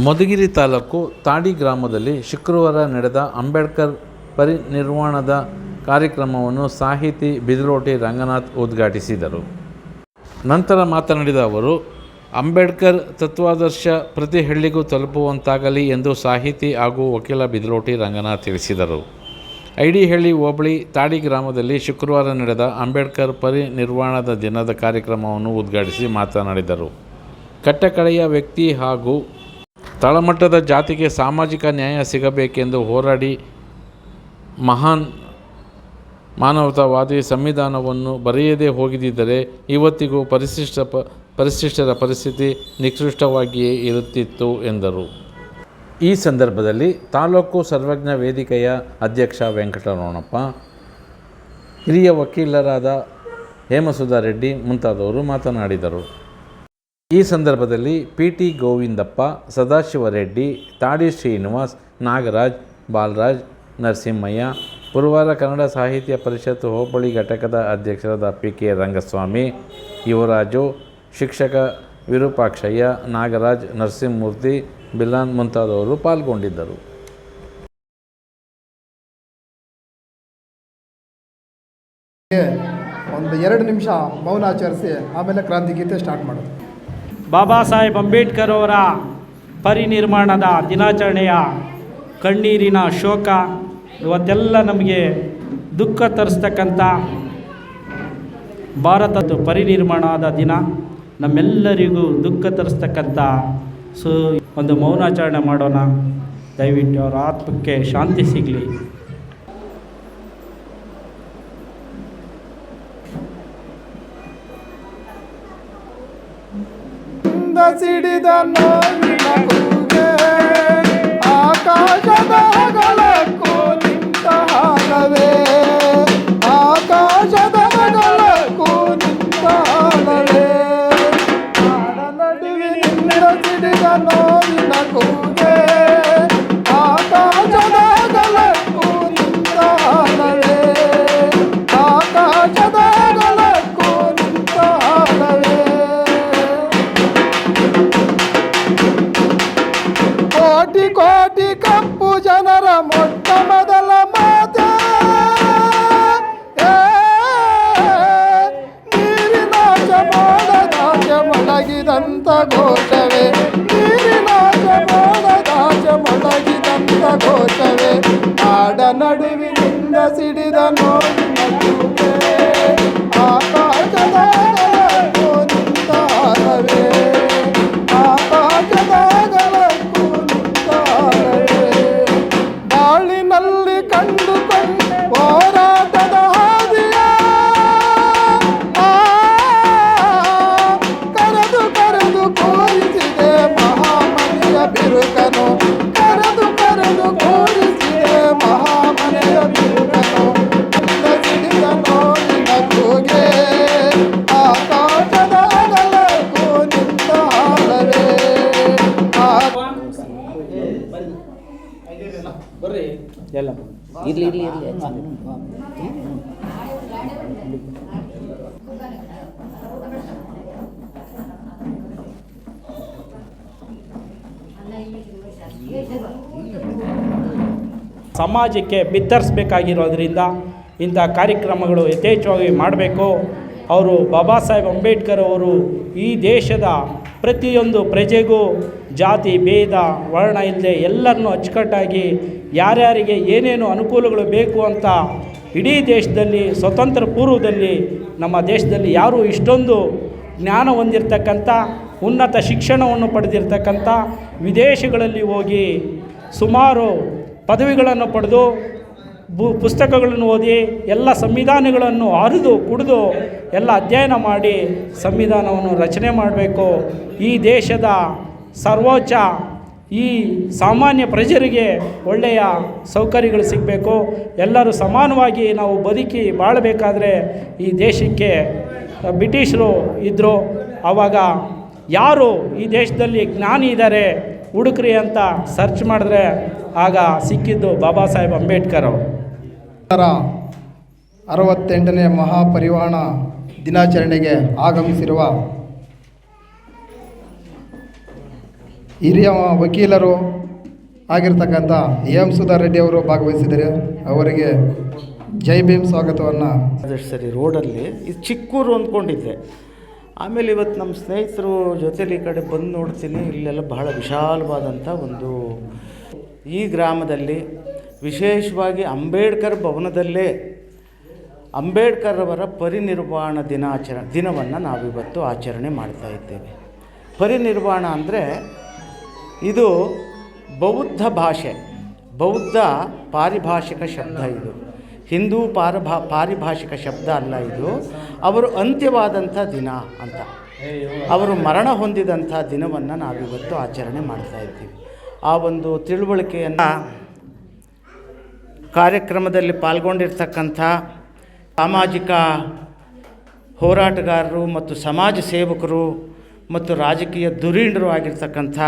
ಮಧುಗಿರಿ ತಾಲೂಕು ತಾಡಿ ಗ್ರಾಮದಲ್ಲಿ ಶುಕ್ರವಾರ ನಡೆದ ಅಂಬೇಡ್ಕರ್ ಪರಿನಿರ್ವಾಣದ ಕಾರ್ಯಕ್ರಮವನ್ನು ಸಾಹಿತಿ ಬಿದಿರೋಟಿ ರಂಗನಾಥ್ ಉದ್ಘಾಟಿಸಿದರು. ನಂತರ ಮಾತನಾಡಿದ ಅವರು, ಅಂಬೇಡ್ಕರ್ ತತ್ವಾದರ್ಶ ಪ್ರತಿ ಹಳ್ಳಿಗೂ ತಲುಪುವಂತಾಗಲಿ ಎಂದು ಸಾಹಿತಿ ಹಾಗೂ ವಕೀಲ ಬಿದಿರೋಟಿ ರಂಗನಾಥ್ ತಿಳಿಸಿದರು. ಐಡಿಹಳ್ಳಿ ಹೋಬಳಿ ತಾಡಿ ಗ್ರಾಮದಲ್ಲಿ ಶುಕ್ರವಾರ ನಡೆದ ಅಂಬೇಡ್ಕರ್ ಪರಿನಿರ್ವಾಣದ ದಿನದ ಕಾರ್ಯಕ್ರಮವನ್ನು ಉದ್ಘಾಟಿಸಿ ಮಾತನಾಡಿದರು. ಕಟ್ಟಕಡೆಯ ವ್ಯಕ್ತಿ ಹಾಗೂ ತಳಮಟ್ಟದ ಜಾತಿಗೆ ಸಾಮಾಜಿಕ ನ್ಯಾಯ ಸಿಗಬೇಕೆಂದು ಹೋರಾಡಿ ಮಹಾನ್ ಮಾನವತಾವಾದಿ ಸಂವಿಧಾನವನ್ನು ಬರೆಯದೇ ಹೋಗಿದ್ದರೆ ಇವತ್ತಿಗೂ ಪರಿಶಿಷ್ಟರ ಪರಿಸ್ಥಿತಿ ನಿಕೃಷ್ಟವಾಗಿಯೇ ಇರುತ್ತಿತ್ತು ಎಂದರು. ಈ ಸಂದರ್ಭದಲ್ಲಿ ತಾಲೂಕು ಸರ್ವಜ್ಞ ವೇದಿಕೆಯ ಅಧ್ಯಕ್ಷ ವೆಂಕಟರಮಣಪ್ಪ, ಹಿರಿಯ ವಕೀಲರಾದ ಹೇಮಸುಧಾ ರೆಡ್ಡಿ ಮುಂತಾದವರು ಮಾತನಾಡಿದರು. ಈ ಸಂದರ್ಭದಲ್ಲಿ ಪಿಟಿ ಗೋವಿಂದಪ್ಪ, ಸದಾಶಿವರೆಡ್ಡಿ, ತಾಡಿ ಶ್ರೀನಿವಾಸ್, ನಾಗರಾಜ್, ಬಾಲರಾಜ್, ನರಸಿಂಹಯ್ಯ, ಪುರವಾರ ಕನ್ನಡ ಸಾಹಿತ್ಯ ಪರಿಷತ್ ಹೋಬಳಿ ಘಟಕದ ಅಧ್ಯಕ್ಷರಾದ ಪಿಕೆ ರಂಗಸ್ವಾಮಿ, ಯುವರಾಜು, ಶಿಕ್ಷಕ ವಿರೂಪಾಕ್ಷಯ್ಯ, ನಾಗರಾಜ್, ನರಸಿಂಹಮೂರ್ತಿ, ಬಿಲಾನ್ ಮುಂತಾದವರು ಪಾಲ್ಗೊಂಡಿದ್ದರು. ಒಂದು 2 ನಿಮಿಷ ಮೌನ ಆಚರಿಸಿ ಆಮೇಲೆ ಕ್ರಾಂತಿಗೀತೆ ಸ್ಟಾರ್ಟ್ ಮಾಡೋದು. ಬಾಬಾ ಸಾಹೇಬ್ ಅಂಬೇಡ್ಕರ್ ಅವರ ಪರಿನಿರ್ವಾಣದ ದಿನಾಚರಣೆಯ ಕಣ್ಣೀರಿನ ಶೋಕ ಇವತ್ತೆಲ್ಲ ನಮಗೆ ದುಃಖ ತರಿಸ್ತಕ್ಕಂಥ ಭಾರತದ ಪರಿನಿರ್ಮಾಣದ ದಿನ ನಮ್ಮೆಲ್ಲರಿಗೂ ದುಃಖ ತರಿಸ್ತಕ್ಕಂಥ ಒಂದು ಮೌನಾಚರಣೆ ಮಾಡೋಣ. ದಯವಿಟ್ಟು ಅವರ ಆತ್ಮಕ್ಕೆ ಶಾಂತಿ ಸಿಗಲಿ. ಸಿಡಿದ ನೋವಿನ ಕೂಗೆ ಆಕಾಶದಗಳಕ್ಕೂ ನಿಂತ ಹಾಲವೇ, ಆಕಾಶದಗಳಕ್ಕೂ ನಿಂತ ಹಾಲವೇ, ನಡುವಿನಿಂದ ಸಿಡಿದ ನೋವಿನ ಕೂಗೆ ಆಕಾಶದಗಳಕ್ಕೂ ನಿಂತ ಹಾಲವೇ, ಆಕಾಶದಗಳಕ್ಕೂ ನಿಂತ ಹಾಲವೇ. ಕೋಟಿ ಕೋಟಿ ಕಪ್ಪು ಜನರ ಮೊಟ್ಟ ಮೊದಲ ಮಾತೆ, ನೀರಿನಾಶ ಮಾಡದಾಚ ಮೊಳಗಿದಂಥ ಘೋಷವೇ, ನೀರಿನಾಶ ಮಾಡದಾಚ ಮೊಳಗಿದಂಥ ಘೋಷವೇ, ಆಡ ನಡುವಿನಿಂದ ಸಿಡಿದ ನೋವಿನ ಕೂಗೆ ಆಕಾಶದ ನಿಂತ ಹಾಲವೇ, ಆಕಾಶದಾಗಲಕ್ಕೂ ನಿಂತ ಹಾಲವೇ. ಬಾಳಿನಲ್ಲಿ ಕಂಡುಕೊಂಡು ಹೋರಾಟದ ಹಾದಿಯ ಕರೆದು ಕರೆದು ಕೂರಿಸಿದೆ ಮಹಾಮನೆಯ ಬಿರುಕನು, ಕರೆದು ಕರೆದು ಕೂರಿಸಿದೆ ಮಹಾಮನೆಯ ಬಿರುಕನು, ಸಿಡಿದ ನೋವಿನ ಕೂಗೆ ಆಕಾಶದಾಗಲಕ್ಕೂ ನಿಂತ ಹಾಲವೇ. ಎಲ್ಲ ಇರ್ಲಿ ಸಮಾಜಕ್ಕೆ ಬಿತ್ತರಿಸಬೇಕಾಗಿರೋದ್ರಿಂದ ಇಂಥ ಕಾರ್ಯಕ್ರಮಗಳು ಯಥೇಚ್ಛವಾಗಿ ಮಾಡಬೇಕು. ಅವರು ಬಾಬಾ ಸಾಹೇಬ್ ಅಂಬೇಡ್ಕರ್ ಅವರು ಈ ದೇಶದ ಪ್ರತಿಯೊಂದು ಪ್ರಜೆಗೂ ಜಾತಿ ಭೇದ ವರ್ಣ ಇಲ್ಲದೆ ಎಲ್ಲರನ್ನೂ ಅಚ್ಚುಕಟ್ಟಾಗಿ ಯಾರ್ಯಾರಿಗೆ ಏನೇನು ಅನುಕೂಲಗಳು ಬೇಕು ಅಂತ ಇಡೀ ದೇಶದಲ್ಲಿ ಸ್ವತಂತ್ರ ಪೂರ್ವದಲ್ಲಿ ನಮ್ಮ ದೇಶದಲ್ಲಿ ಯಾರೂ ಇಷ್ಟೊಂದು ಜ್ಞಾನ ಹೊಂದಿರತಕ್ಕಂಥ ಉನ್ನತ ಶಿಕ್ಷಣವನ್ನು ಪಡೆದಿರ್ತಕ್ಕಂಥ ವಿದೇಶಗಳಲ್ಲಿ ಹೋಗಿ ಸುಮಾರು ಪದವಿಗಳನ್ನು ಪಡೆದು ಪುಸ್ತಕಗಳನ್ನು ಓದಿ ಎಲ್ಲ ಸಂವಿಧಾನಗಳನ್ನು ಅರಿದು ಕುಡಿದು ಎಲ್ಲ ಅಧ್ಯಯನ ಮಾಡಿ ಸಂವಿಧಾನವನ್ನು ರಚನೆ ಮಾಡಬೇಕು. ಈ ದೇಶದ ಸರ್ವೋಚ್ಚ ಈ ಸಾಮಾನ್ಯ ಪ್ರಜರಿಗೆ ಒಳ್ಳೆಯ ಸೌಕರ್ಯಗಳು ಸಿಗಬೇಕು. ಎಲ್ಲರೂ ಸಮಾನವಾಗಿ ನಾವು ಬದುಕಿ ಬಾಳಬೇಕಾದ್ರೆ ಈ ದೇಶಕ್ಕೆ ಬ್ರಿಟಿಷರು ಇದ್ದರು. ಆವಾಗ ಯಾರು ಈ ದೇಶದಲ್ಲಿ ಜ್ಞಾನಿ ಇದ್ದಾರೆ ಹುಡುಕ್ರಿ ಅಂತ ಸರ್ಚ್ ಮಾಡಿದ್ರೆ ಆಗ ಸಿಕ್ಕಿದ್ದು ಬಾಬಾ ಸಾಹೇಬ್ ಅಂಬೇಡ್ಕರ್ ಅವರು. 68ನೇ ಮಹಾಪರಿನಿರ್ವಾಣ ದಿನಾಚರಣೆಗೆ ಆಗಮಿಸಿರುವ ಹಿರಿಯ ವಕೀಲರು ಆಗಿರ್ತಕ್ಕಂಥ ಎಂ ಸುಧಾ ರೆಡ್ಡಿ ಅವರು ಭಾಗವಹಿಸಿದ್ದಾರೆ. ಅವರಿಗೆ ಜೈ ಭೀಮ್ ಸ್ವಾಗತವನ್ನು. ಆದಷ್ಟು ಸರಿ ರೋಡಲ್ಲಿ ಇದು ಚಿಕ್ಕೂರು ಅಂದ್ಕೊಂಡಿದ್ದೆ. ಆಮೇಲೆ ಇವತ್ತು ನಮ್ಮ ಸ್ನೇಹಿತರು ಜೊತೆಲಿ ಈ ಕಡೆ ಬಂದು ನೋಡ್ತೀನಿ, ಇಲ್ಲೆಲ್ಲ ಬಹಳ ವಿಶಾಲವಾದಂಥ ಒಂದು ಈ ಗ್ರಾಮದಲ್ಲಿ ವಿಶೇಷವಾಗಿ ಅಂಬೇಡ್ಕರ್ ಭವನದಲ್ಲೇ ಅಂಬೇಡ್ಕರ್ ಅವರ ಪರಿನಿರ್ವಾಣ ದಿನವನ್ನು ನಾವಿವತ್ತು ಆಚರಣೆ ಮಾಡ್ತಾ ಇದ್ದೇವೆ. ಪರಿನಿರ್ವಾಣ ಅಂದರೆ ಇದು ಬೌದ್ಧ ಭಾಷೆ, ಬೌದ್ಧ ಪಾರಿಭಾಷಿಕ ಶಬ್ದ. ಇದು ಹಿಂದೂ ಪಾರಿಭಾಷಿಕ ಶಬ್ದ ಅಲ್ಲ. ಇದು ಅವರು ಅಂತ್ಯವಾದಂಥ ದಿನ ಅಂತ, ಅವರು ಮರಣ ಹೊಂದಿದಂಥ ದಿನವನ್ನು ನಾವಿವತ್ತು ಆಚರಣೆ ಮಾಡ್ತಾ ಇದ್ದೀವಿ. ಆ ಒಂದು ತಿಳುವಳಿಕೆಯನ್ನು ಕಾರ್ಯಕ್ರಮದಲ್ಲಿ ಪಾಲ್ಗೊಂಡಿರ್ತಕ್ಕಂಥ ಸಾಮಾಜಿಕ ಹೋರಾಟಗಾರರು ಮತ್ತು ಸಮಾಜ ಸೇವಕರು ಮತ್ತು ರಾಜಕೀಯ ಧುರೀಣರು ಆಗಿರ್ತಕ್ಕಂಥ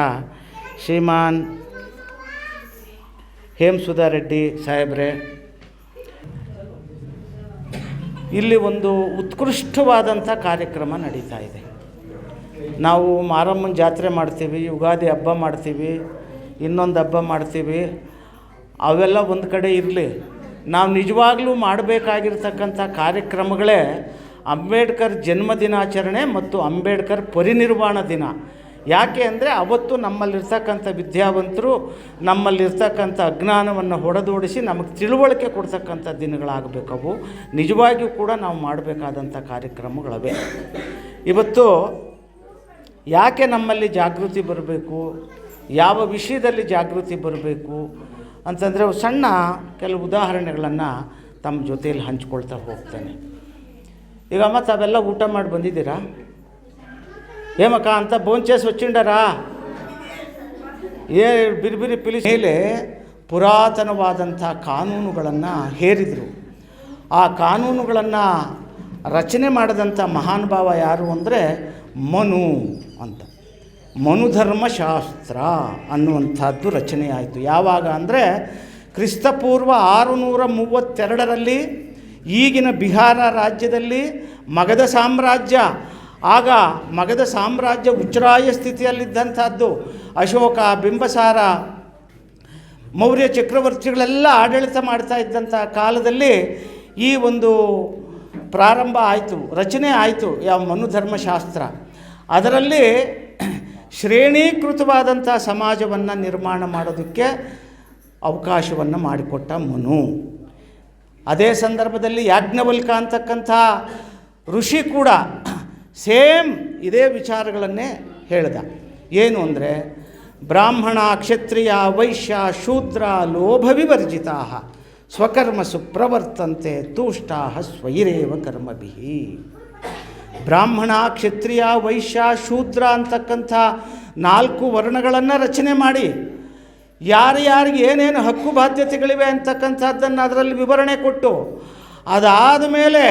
ಶ್ರೀಮಾನ್ ಎಂ ಸುಧಾ ರೆಡ್ಡಿ ಸಾಹೇಬ್ರೆ, ಇಲ್ಲಿ ಒಂದು ಉತ್ಕೃಷ್ಟವಾದಂಥ ಕಾರ್ಯಕ್ರಮ ನಡೀತಾ ಇದೆ. ನಾವು ಮಾರಮ್ಮನ ಜಾತ್ರೆ ಮಾಡ್ತೀವಿ, ಯುಗಾದಿ ಹಬ್ಬ ಮಾಡ್ತೀವಿ, ಇನ್ನೊಂದು ಹಬ್ಬ ಮಾಡ್ತೀವಿ. ಅವೆಲ್ಲ ಒಂದು ಕಡೆ ಇರಲಿ, ನಾವು ನಿಜವಾಗ್ಲೂ ಮಾಡಬೇಕಾಗಿರ್ತಕ್ಕಂಥ ಕಾರ್ಯಕ್ರಮಗಳೇ ಅಂಬೇಡ್ಕರ್ ಜನ್ಮದಿನಾಚರಣೆ ಮತ್ತು ಅಂಬೇಡ್ಕರ್ ಪರಿನಿರ್ವಾಣ ದಿನ. ಯಾಕೆ ಅಂದರೆ ಅವತ್ತು ನಮ್ಮಲ್ಲಿರ್ತಕ್ಕಂಥ ವಿದ್ಯಾವಂತರು ನಮ್ಮಲ್ಲಿರ್ತಕ್ಕಂಥ ಅಜ್ಞಾನವನ್ನು ಹೊಡೆದೋಡಿಸಿ ನಮಗೆ ತಿಳುವಳಿಕೆ ಕೊಡ್ತಕ್ಕಂಥ ದಿನಗಳಾಗಬೇಕವು. ನಿಜವಾಗಿಯೂ ಕೂಡ ನಾವು ಮಾಡಬೇಕಾದಂಥ ಕಾರ್ಯಕ್ರಮಗಳವೆ. ಇವತ್ತು ಯಾಕೆ ನಮ್ಮಲ್ಲಿ ಜಾಗೃತಿ ಬರಬೇಕು, ಯಾವ ವಿಷಯದಲ್ಲಿ ಜಾಗೃತಿ ಬರಬೇಕು ಅಂತಂದರೆ ಸಣ್ಣ ಕೆಲವು ಉದಾಹರಣೆಗಳನ್ನು ತಮ್ಮ ಜೊತೆಯಲ್ಲಿ ಹಂಚ್ಕೊಳ್ತಾ ಹೋಗ್ತೇನೆ. ಈಗ ಮತ್ತು ಅವೆಲ್ಲ ಊಟ ಮಾಡಿ ಬಂದಿದ್ದೀರಾ ಏಮಕ್ಕ ಅಂತ ಬೋಂಚೇಸ್ వచ్చింಡರಾ ಬಿರಿಬಿರಿ ಪಿಲಿಸ್ ಮೇಲೆ ಪುರಾತನವಾದಂಥ ಕಾನೂನುಗಳನ್ನು ಹೇರಿದರು. ಆ ಕಾನೂನುಗಳನ್ನು ರಚನೆ ಮಾಡಿದಂಥ ಮಹಾನುಭಾವ ಯಾರು ಅಂದರೆ ಮನು ಅಂತ. ಮನುಧರ್ಮಶಾಸ್ತ್ರ ಅನ್ನುವಂಥದ್ದು ರಚನೆ ಆಯಿತು. ಯಾವಾಗ ಅಂದರೆ ಕ್ರಿಸ್ತಪೂರ್ವ 632ರಲ್ಲಿ ಈಗಿನ ಬಿಹಾರ ರಾಜ್ಯದಲ್ಲಿ ಮಗಧ ಸಾಮ್ರಾಜ್ಯ, ಆಗ ಮಗಧ ಸಾಮ್ರಾಜ್ಯ ಉಚ್ಛ್ರಾಯ ಸ್ಥಿತಿಯಲ್ಲಿದ್ದಂಥದ್ದು. ಅಶೋಕ, ಬಿಂಬಸಾರ, ಮೌರ್ಯ ಚಕ್ರವರ್ತಿಗಳೆಲ್ಲ ಆಡಳಿತ ಮಾಡ್ತಾ ಇದ್ದಂಥ ಕಾಲದಲ್ಲಿ ಈ ಒಂದು ಪ್ರಾರಂಭ ಆಯಿತು, ರಚನೆ ಆಯಿತು ಯಾವ ಮನುಧರ್ಮಶಾಸ್ತ್ರ. ಅದರಲ್ಲಿ ಶ್ರೇಣೀಕೃತವಾದಂಥ ಸಮಾಜವನ್ನು ನಿರ್ಮಾಣ ಮಾಡೋದಕ್ಕೆ ಅವಕಾಶವನ್ನು ಮಾಡಿಕೊಟ್ಟ ಮನು. ಅದೇ ಸಂದರ್ಭದಲ್ಲಿ ಯಾಜ್ಞವಲ್ಕ ಅಂತಕ್ಕಂಥ ಋಷಿ ಕೂಡ ಸೇಮ್ ಇದೇ ವಿಚಾರಗಳನ್ನೇ ಹೇಳ್ದ. ಏನು ಅಂದರೆ ಬ್ರಾಹ್ಮಣ, ಕ್ಷತ್ರಿಯ, ವೈಶ್ಯ, ಶೂದ್ರ ಲೋಭವಿವರ್ಜಿತಾ ಸ್ವಕರ್ಮಸು ಪ್ರವರ್ತಂತೆ ತೂಷ್ಟಾ ಸ್ವೈರೇವ ಕರ್ಮಭಿಃ. ಬ್ರಾಹ್ಮಣ, ಕ್ಷತ್ರಿಯ, ವೈಶ್ಯ, ಶೂದ್ರ ಅಂತಕ್ಕಂಥ 4 ವರ್ಣಗಳನ್ನು ರಚನೆ ಮಾಡಿ ಯಾರ್ಯಾರಿಗೆ ಏನೇನು ಹಕ್ಕು ಬಾಧ್ಯತೆಗಳಿವೆ ಅಂತಕ್ಕಂಥದ್ದನ್ನು ಅದರಲ್ಲಿ ವಿವರಣೆ ಕೊಟ್ಟು, ಅದಾದ ಮೇಲೆ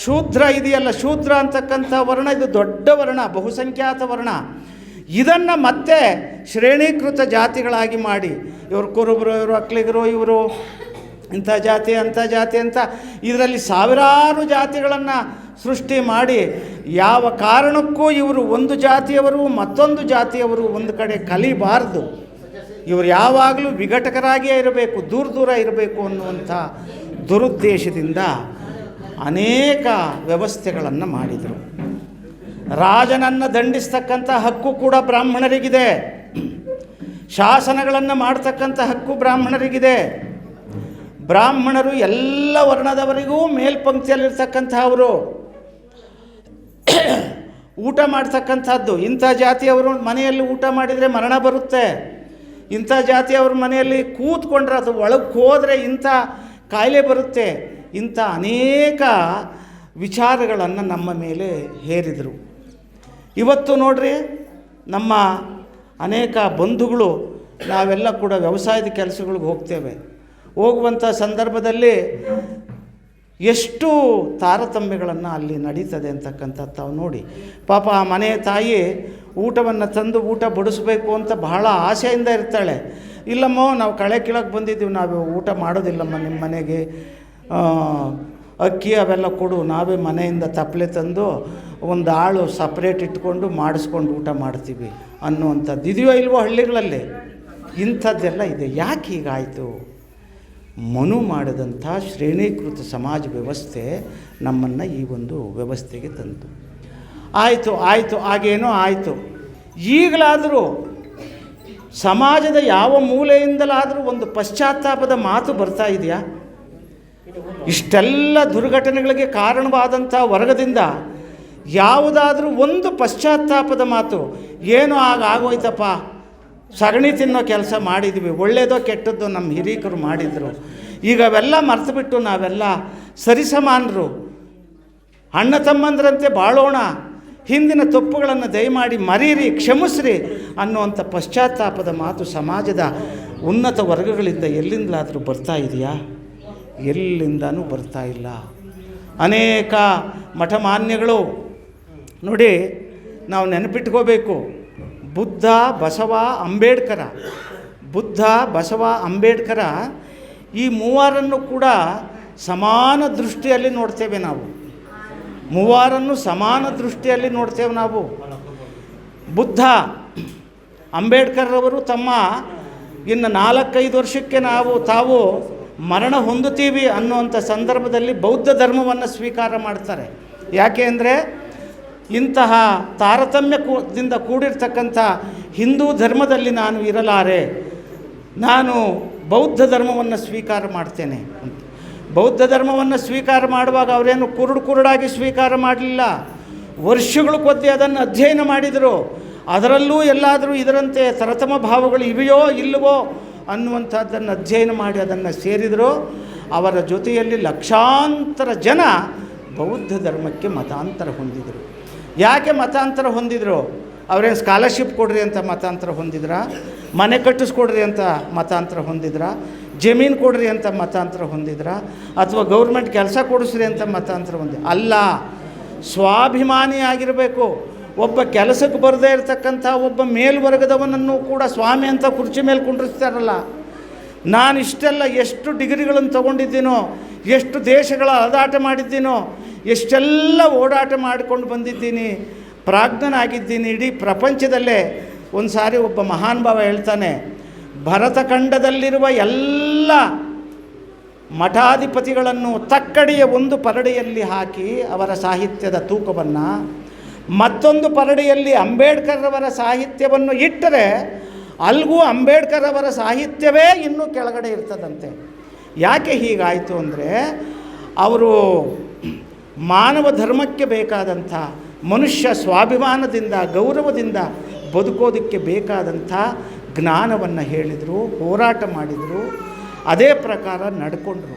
ಶೂದ್ರ ಇದೆಯಲ್ಲ, ಶೂದ್ರ ಅಂತಕ್ಕಂಥ ವರ್ಣ ಇದು ದೊಡ್ಡ ವರ್ಣ, ಬಹುಸಂಖ್ಯಾತ ವರ್ಣ. ಇದನ್ನು ಮತ್ತೆ ಶ್ರೇಣೀಕೃತ ಜಾತಿಗಳಾಗಿ ಮಾಡಿ, ಇವರು ಕುರುಬರು, ಇವರು ಅಕ್ಲಿಗರು, ಇವರು ಇಂಥ ಜಾತಿ ಅಂಥ ಜಾತಿ ಅಂತ ಇದರಲ್ಲಿ ಸಾವಿರಾರು ಜಾತಿಗಳನ್ನು ಸೃಷ್ಟಿ ಮಾಡಿ ಯಾವ ಕಾರಣಕ್ಕೂ ಇವರು ಒಂದು ಜಾತಿಯವರು ಮತ್ತೊಂದು ಜಾತಿಯವರು ಒಂದು ಕಡೆ ಕಲಿಬಾರ್ದು, ಇವರು ಯಾವಾಗಲೂ ವಿಘಟಕರಾಗಿಯೇ ಇರಬೇಕು, ದೂರ ದೂರ ಇರಬೇಕು ಅನ್ನುವಂಥ ದುರುದ್ದೇಶದಿಂದ ಅನೇಕ ವ್ಯವಸ್ಥೆಗಳನ್ನು ಮಾಡಿದರು. ರಾಜನನ್ನು ದಂಡಿಸ್ತಕ್ಕಂಥ ಹಕ್ಕು ಕೂಡ ಬ್ರಾಹ್ಮಣರಿಗಿದೆ, ಶಾಸನಗಳನ್ನು ಮಾಡ್ತಕ್ಕಂಥ ಹಕ್ಕು ಬ್ರಾಹ್ಮಣರಿಗಿದೆ. ಬ್ರಾಹ್ಮಣರು ಎಲ್ಲ ವರ್ಣದವರಿಗೂ ಮೇಲ್ಪಂಕ್ತಿಯಲ್ಲಿರ್ತಕ್ಕಂಥವರು. ಊಟ ಮಾಡ್ತಕ್ಕಂಥದ್ದು, ಇಂಥ ಜಾತಿಯವರು ಮನೆಯಲ್ಲಿ ಊಟ ಮಾಡಿದರೆ ಮರಣ ಬರುತ್ತೆ, ಇಂಥ ಜಾತಿಯವ್ರ ಮನೆಯಲ್ಲಿ ಕೂತ್ಕೊಂಡ್ರೆ ಅದು ಒಳಗೆ ಹೋದರೆ ಇಂಥ ಕಾಯಿಲೆ ಬರುತ್ತೆ, ಇಂಥ ಅನೇಕ ವಿಚಾರಗಳನ್ನು ನಮ್ಮ ಮೇಲೆ ಹೇರಿದರು. ಇವತ್ತು ನೋಡ್ರಿ, ನಮ್ಮ ಅನೇಕ ಬಂಧುಗಳು ನಾವೆಲ್ಲ ಕೂಡ ವ್ಯವಸಾಯದ ಕೆಲಸಗಳಿಗೆ ಹೋಗ್ತೇವೆ. ಹೋಗುವಂಥ ಸಂದರ್ಭದಲ್ಲಿ ಎಷ್ಟು ತಾರತಮ್ಯಗಳನ್ನು ಅಲ್ಲಿ ನಡೀತದೆ ಅಂತಕ್ಕಂಥದ್ದು ತಾವು ನೋಡಿ. ಪಾಪ ಆ ಮನೆಯ ತಾಯಿ ಊಟವನ್ನು ತಂದು ಊಟ ಬಡಿಸ್ಬೇಕು ಅಂತ ಬಹಳ ಆಸೆಯಿಂದ ಇರ್ತಾಳೆ. ಇಲ್ಲಮ್ಮ ನಾವು ಕಳೆ ಕೀಳಕ್ಕೆ ಬಂದಿದ್ದೀವಿ, ನಾವು ಊಟ ಮಾಡೋದಿಲ್ಲಮ್ಮ ನಿಮ್ಮ ಮನೆಗೆ ಅಕ್ಕಿ ಅವೆಲ್ಲ ಕೊಡು, ನಾವೇ ಮನೆಯಿಂದ ತಪ್ಪಲೆ ತಂದು ಒಂದು ಆಳು ಸಪ್ರೇಟ್ ಇಟ್ಕೊಂಡು ಮಾಡಿಸ್ಕೊಂಡು ಊಟ ಮಾಡ್ತೀವಿ ಅನ್ನುವಂಥದ್ದು ಇದೆಯೋ ಇಲ್ವೋ ಹಳ್ಳಿಗಳಲ್ಲಿ? ಇಂಥದ್ದೆಲ್ಲ ಇದೆ. ಯಾಕೆ ಹೀಗಾಯಿತು? ಮನು ಮಾಡಿದಂಥ ಶ್ರೇಣೀಕೃತ ಸಮಾಜ ವ್ಯವಸ್ಥೆ ನಮ್ಮನ್ನು ಈ ಒಂದು ವ್ಯವಸ್ಥೆಗೆ ತಂತು. ಆಯಿತು ಹಾಗೇನೋ ಆಯಿತು. ಈಗಲಾದರೂ ಸಮಾಜದ ಯಾವ ಮೂಲೆಯಿಂದಲಾದರೂ ಒಂದು ಪಶ್ಚಾತ್ತಾಪದ ಮಾತು ಬರ್ತಾ ಇದೆಯಾ? ಇಷ್ಟೆಲ್ಲ ದುರ್ಘಟನೆಗಳಿಗೆ ಕಾರಣವಾದಂಥ ವರ್ಗದಿಂದ ಯಾವುದಾದ್ರೂ ಒಂದು ಪಶ್ಚಾತ್ತಾಪದ ಮಾತು, ಏನೋ ಆಗೋಯ್ತಪ್ಪ, ಸಗಣಿ ತಿನ್ನೋ ಕೆಲಸ ಮಾಡಿದ್ವಿ, ಒಳ್ಳೆಯದೋ ಕೆಟ್ಟದ್ದೋ ನಮ್ಮ ಹಿರೀಕರು ಮಾಡಿದರು, ಈಗ ಅವೆಲ್ಲ ಮರೆತುಬಿಟ್ಟು ನಾವೆಲ್ಲ ಸರಿಸಮಾನರು, ಅಣ್ಣ ತಮ್ಮಂದ್ರಂತೆ ಬಾಳೋಣ, ಹಿಂದಿನ ತಪ್ಪುಗಳನ್ನು ದಯಮಾಡಿ ಮರೀರಿ, ಕ್ಷಮಿಸ್ರಿ ಅನ್ನುವಂಥ ಪಶ್ಚಾತ್ತಾಪದ ಮಾತು ಸಮಾಜದ ಉನ್ನತ ವರ್ಗಗಳಿಂದ ಎಲ್ಲಿಂದಲಾದರೂ ಬರ್ತಾ ಇದೆಯಾ? ಎಲ್ಲಿಂದನೂ ಬರ್ತಾ ಇಲ್ಲ. ಅನೇಕ ಮಠಮಾನ್ಯಗಳು ನೋಡಿ, ನಾವು ನೆನಪಿಟ್ಕೋಬೇಕು, ಬುದ್ಧ, ಬಸವ, ಅಂಬೇಡ್ಕರ ಈ ಮೂವರನ್ನು ಕೂಡ ಸಮಾನ ದೃಷ್ಟಿಯಲ್ಲಿ ನೋಡ್ತೇವೆ ನಾವು. ಬುದ್ಧ ಅಂಬೇಡ್ಕರ್ರವರು ತಮ್ಮ ಇನ್ನು 4-5 ವರ್ಷಕ್ಕೆ ತಾವು ಮರಣ ಹೊಂದುತ್ತೀವಿ ಅನ್ನುವಂಥ ಸಂದರ್ಭದಲ್ಲಿ ಬೌದ್ಧ ಧರ್ಮವನ್ನು ಸ್ವೀಕಾರ ಮಾಡ್ತಾರೆ. ಯಾಕೆ ಅಂದರೆ ಇಂತಹ ತಾರತಮ್ಯದಿಂದ ಕೂಡಿರ್ತಕ್ಕಂಥ ಹಿಂದೂ ಧರ್ಮದಲ್ಲಿ ನಾನು ಇರಲಾರೆ, ನಾನು ಬೌದ್ಧ ಧರ್ಮವನ್ನು ಸ್ವೀಕಾರ ಮಾಡ್ತೇನೆ. ಬೌದ್ಧ ಧರ್ಮವನ್ನು ಸ್ವೀಕಾರ ಮಾಡುವಾಗ ಅವರೇನು ಕುರುಡಾಗಿ ಸ್ವೀಕಾರ ಮಾಡಲಿಲ್ಲ, ವರ್ಷಗಳು ಕೊದ್ದಿ ಅದನ್ನು ಅಧ್ಯಯನ ಮಾಡಿದರು. ಅದರಲ್ಲೂ ಎಲ್ಲಾದರೂ ಇದರಂತೆ ತರತಮ ಭಾವಗಳು ಇವೆಯೋ ಇಲ್ಲವೋ ಅನ್ನುವಂಥದ್ದನ್ನು ಅಧ್ಯಯನ ಮಾಡಿ ಅದನ್ನು ಸೇರಿದರು. ಅವರ ಜೊತೆಯಲ್ಲಿ ಲಕ್ಷಾಂತರ ಜನ ಬೌದ್ಧ ಧರ್ಮಕ್ಕೆ ಮತಾಂತರ ಹೊಂದಿದರು. ಯಾಕೆ ಮತಾಂತರ ಹೊಂದಿದರು? ಅವರೇನು ಸ್ಕಾಲರ್ಶಿಪ್ ಕೊಡ್ರಿ ಅಂತ ಮತಾಂತರ ಹೊಂದಿದ್ರ? ಮನೆ ಕಟ್ಟಿಸ್ಕೊಡ್ರಿ ಅಂತ ಮತಾಂತರ ಹೊಂದಿದ್ರ? ಜಮೀನು ಕೊಡ್ರಿ ಅಂತ ಮತಾಂತರ ಹೊಂದಿದ್ರ? ಅಥವಾ ಗೌರ್ಮೆಂಟ್ ಕೆಲಸ ಕೊಡಿಸ್ರಿ ಅಂತ ಮತಾಂತರ ಅಲ್ಲ. ಸ್ವಾಭಿಮಾನಿ ಆಗಿರಬೇಕು. ಒಬ್ಬ ಕೆಲಸಕ್ಕೆ ಬರದೇ ಇರತಕ್ಕಂಥ ಒಬ್ಬ ಮೇಲ್ವರ್ಗದವನನ್ನು ಕೂಡ ಸ್ವಾಮಿ ಅಂತ ಕುರ್ಚಿ ಮೇಲೆ ಕುಂಡ್ರಿಸ್ತಾರಲ್ಲ. ನಾನು ಇಷ್ಟೆಲ್ಲ ಎಷ್ಟು ಡಿಗ್ರಿಗಳನ್ನು ತೊಗೊಂಡಿದ್ದೀನೋ, ಎಷ್ಟು ದೇಶಗಳ ಅದಾಟ ಮಾಡಿದ್ದೀನೋ, ಎಷ್ಟೆಲ್ಲ ಓಡಾಟ ಮಾಡಿಕೊಂಡು ಬಂದಿದ್ದೀನಿ, ಪ್ರಾಜ್ಞನಾಗಿದ್ದೀನಿ. ಇಡೀ ಪ್ರಪಂಚದಲ್ಲೇ ಒಂದು ಸಾರಿ ಒಬ್ಬ ಮಹಾನ್ ಭಾವ ಹೇಳ್ತಾನೆ, ಭರತಖಂಡದಲ್ಲಿರುವ ಎಲ್ಲ ಮಠಾಧಿಪತಿಗಳನ್ನು ತಕ್ಕಡಿಯ ಒಂದು ಪರಡಿಯಲ್ಲಿ ಹಾಕಿ ಅವರ ಸಾಹಿತ್ಯದ ತೂಕವನ್ನು, ಮತ್ತೊಂದು ಪರಡಿಯಲ್ಲಿ ಅಂಬೇಡ್ಕರ್ರವರ ಸಾಹಿತ್ಯವನ್ನು ಇಟ್ಟರೆ ಅಲ್ಲಿಗೂ ಅಂಬೇಡ್ಕರ್ರವರ ಸಾಹಿತ್ಯವೇ ಇನ್ನೂ ಕೆಳಗಡೆ ಇರ್ತದಂತೆ. ಯಾಕೆ ಹೀಗಾಯಿತು ಅಂದರೆ, ಅವರು ಮಾನವ ಧರ್ಮಕ್ಕೆ ಬೇಕಾದಂಥ, ಮನುಷ್ಯ ಸ್ವಾಭಿಮಾನದಿಂದ ಗೌರವದಿಂದ ಬದುಕೋದಕ್ಕೆ ಬೇಕಾದಂಥ ಜ್ಞಾನವನ್ನು ಹೇಳಿದರು, ಹೋರಾಟ ಮಾಡಿದರು, ಅದೇ ಪ್ರಕಾರ ನಡ್ಕೊಂಡ್ರು.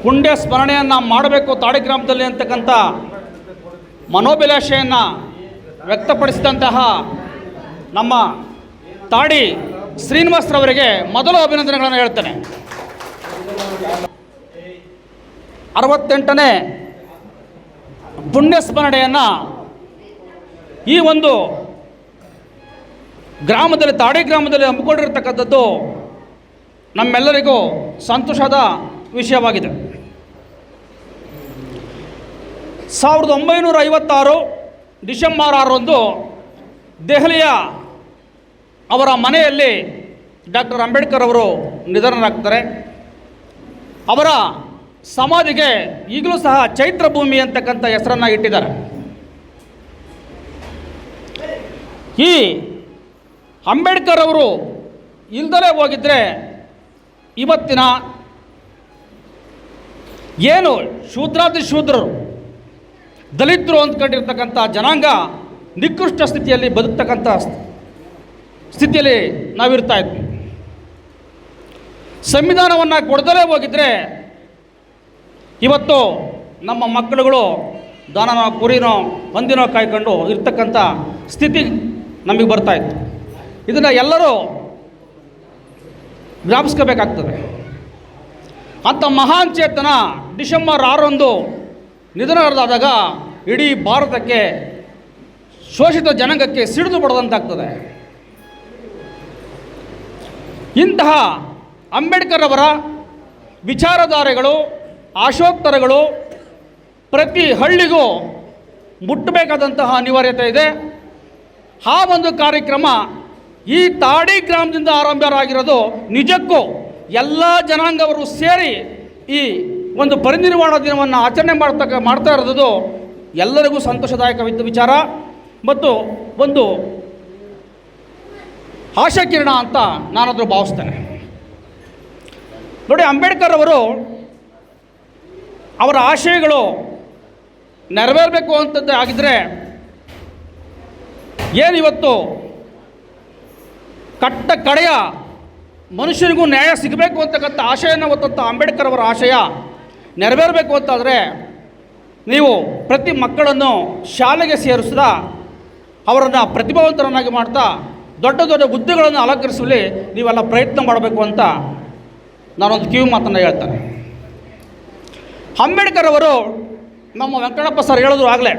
ಪುಣ್ಯ ಸ್ಮರಣೆಯನ್ನು ಮಾಡಬೇಕು ತಾಡಿ ಗ್ರಾಮದಲ್ಲಿ ಅಂತಕ್ಕಂಥ ಮನೋಭಿಲಾಷೆಯನ್ನು ವ್ಯಕ್ತಪಡಿಸಿದಂತಹ ನಮ್ಮ ತಾಡಿ ಶ್ರೀನಿವಾಸರವರಿಗೆ ಮೊದಲು ಅಭಿನಂದನೆಗಳನ್ನು ಹೇಳ್ತೇನೆ. 68ನೇ ಪುಣ್ಯ ಸ್ಮರಣೆಯನ್ನು ಈ ಒಂದು ಗ್ರಾಮದಲ್ಲಿ ತಾಡಿ ಗ್ರಾಮದಲ್ಲಿ ಹಮ್ಮಿಕೊಂಡಿರ್ತಕ್ಕಂಥದ್ದು ನಮ್ಮೆಲ್ಲರಿಗೂ ಸಂತೋಷದ ವಿಷಯವಾಗಿದೆ. 1956 ಡಿಸೆಂಬರ್ 6ರಂದು ದೆಹಲಿಯ ಅವರ ಮನೆಯಲ್ಲಿ ಡಾಕ್ಟರ್ ಅಂಬೇಡ್ಕರ್ ಅವರು ನಿಧನರಾಗ್ತಾರೆ. ಅವರ ಸಮಾಧಿಗೆ ಈಗಲೂ ಸಹ ಚೈತ್ರ ಭೂಮಿ ಅಂತಕ್ಕಂಥ ಹೆಸರನ್ನು ಇಟ್ಟಿದ್ದಾರೆ. ಈ ಅಂಬೇಡ್ಕರ್ ಅವರು ಇಲ್ದಲೇ ಹೋಗಿದ್ದರೆ ಇವತ್ತಿನ ಏನು ಶೂದ್ರಾತಿ ಶೂದ್ರರು ದಲಿತರು ಅಂದ್ಕೊಂಡಿರ್ತಕ್ಕಂಥ ಜನಾಂಗ ನಿಕೃಷ್ಟ ಸ್ಥಿತಿಯಲ್ಲಿ ಬದುಕ್ತಕ್ಕಂಥ ಸ್ಥಿತಿಯಲ್ಲಿ ನಾವಿರ್ತಾ ಇದ್ವಿ. ಸಂವಿಧಾನವನ್ನು ಕೊಡದಲೇ ಹೋಗಿದ್ದರೆ ಇವತ್ತು ನಮ್ಮ ಮಕ್ಕಳುಗಳು ದನನೋ ಕುರಿನೋ ಹಂದಿನೋ ಕಾಯ್ಕೊಂಡು ಇರ್ತಕ್ಕಂಥ ಸ್ಥಿತಿ ನಮಗೆ ಬರ್ತಾಯಿತ್ತು. ಇದನ್ನು ಎಲ್ಲರೂ ಜ್ಞಾಪಿಸ್ಕೋಬೇಕಾಗ್ತದೆ. ಅಂಥ ಮಹಾನ್ ಚೇತನ ಡಿಸೆಂಬರ್ 6ರಂದು ನಿಧನರಾದಾಗ ಇಡೀ ಭಾರತಕ್ಕೆ ಶೋಷಿತ ಜನಾಂಗಕ್ಕೆ ಸಿಡಿದು ಬಡದಂತಾಗ್ತದೆ. ಇಂತಹ ಅಂಬೇಡ್ಕರ್ ಅವರ ವಿಚಾರಧಾರೆಗಳು ಆಶೋತ್ತರಗಳು ಪ್ರತಿ ಹಳ್ಳಿಗೂ ಮುಟ್ಟಬೇಕಾದಂತಹ ಅನಿವಾರ್ಯತೆ ಇದೆ. ಆ ಒಂದು ಕಾರ್ಯಕ್ರಮ ಈ ತಾಡಿ ಗ್ರಾಮದಿಂದ ಆರಂಭರಾಗಿರೋದು ನಿಜಕ್ಕೂ ಎಲ್ಲ ಜನಾಂಗವರು ಸೇರಿ ಈ ಒಂದು ಪರಿನಿರ್ವಾಣ ದಿನವನ್ನು ಆಚರಣೆ ಮಾಡ್ತಾ ಇರೋದು ಎಲ್ಲರಿಗೂ ಸಂತೋಷದಾಯಕವಿದ್ದ ವಿಚಾರ ಮತ್ತು ಒಂದು ಆಶಾಕಿರಣ ಅಂತ ನಾನಾದರೂ ಭಾವಿಸ್ತೇನೆ. ನೋಡಿ, ಅಂಬೇಡ್ಕರ್ ಅವರು ಅವರ ಆಶಯಗಳು ನೆರವೇರಬೇಕು ಅಂತದ್ದು ಆಗಿದ್ದರೆ ಏನಿವತ್ತು ಕಟ್ಟ ಕಡೆಯ ಮನುಷ್ಯನಿಗೂ ನ್ಯಾಯ ಸಿಗಬೇಕು ಅಂತಕ್ಕಂಥ ಆಶಯನ ಹೊತ್ತಂಥ ಅಂಬೇಡ್ಕರ್ ಅವರ ಆಶಯ ನೆರವೇರಬೇಕು ಅಂತಾದರೆ ನೀವು ಪ್ರತಿ ಮಕ್ಕಳನ್ನು ಶಾಲೆಗೆ ಸೇರಿಸಿದ ಅವರನ್ನು ಪ್ರತಿಭಾವಂತರನ್ನಾಗಿ ಮಾಡ್ತಾ ದೊಡ್ಡ ದೊಡ್ಡ ಹುದ್ದೆಗಳನ್ನು ಅಲಂಕರಿಸುವಲ್ಲಿ ನೀವೆಲ್ಲ ಪ್ರಯತ್ನ ಮಾಡಬೇಕು ಅಂತ ನಾನೊಂದು ಕಿವಿ ಮಾತನ್ನು ಹೇಳ್ತೇನೆ. ಅಂಬೇಡ್ಕರ್ ಅವರು ನಮ್ಮ ವೆಂಕಟಪ್ಪ ಸರ್ ಹೇಳಿದ್ರು ಆಗಲೇ,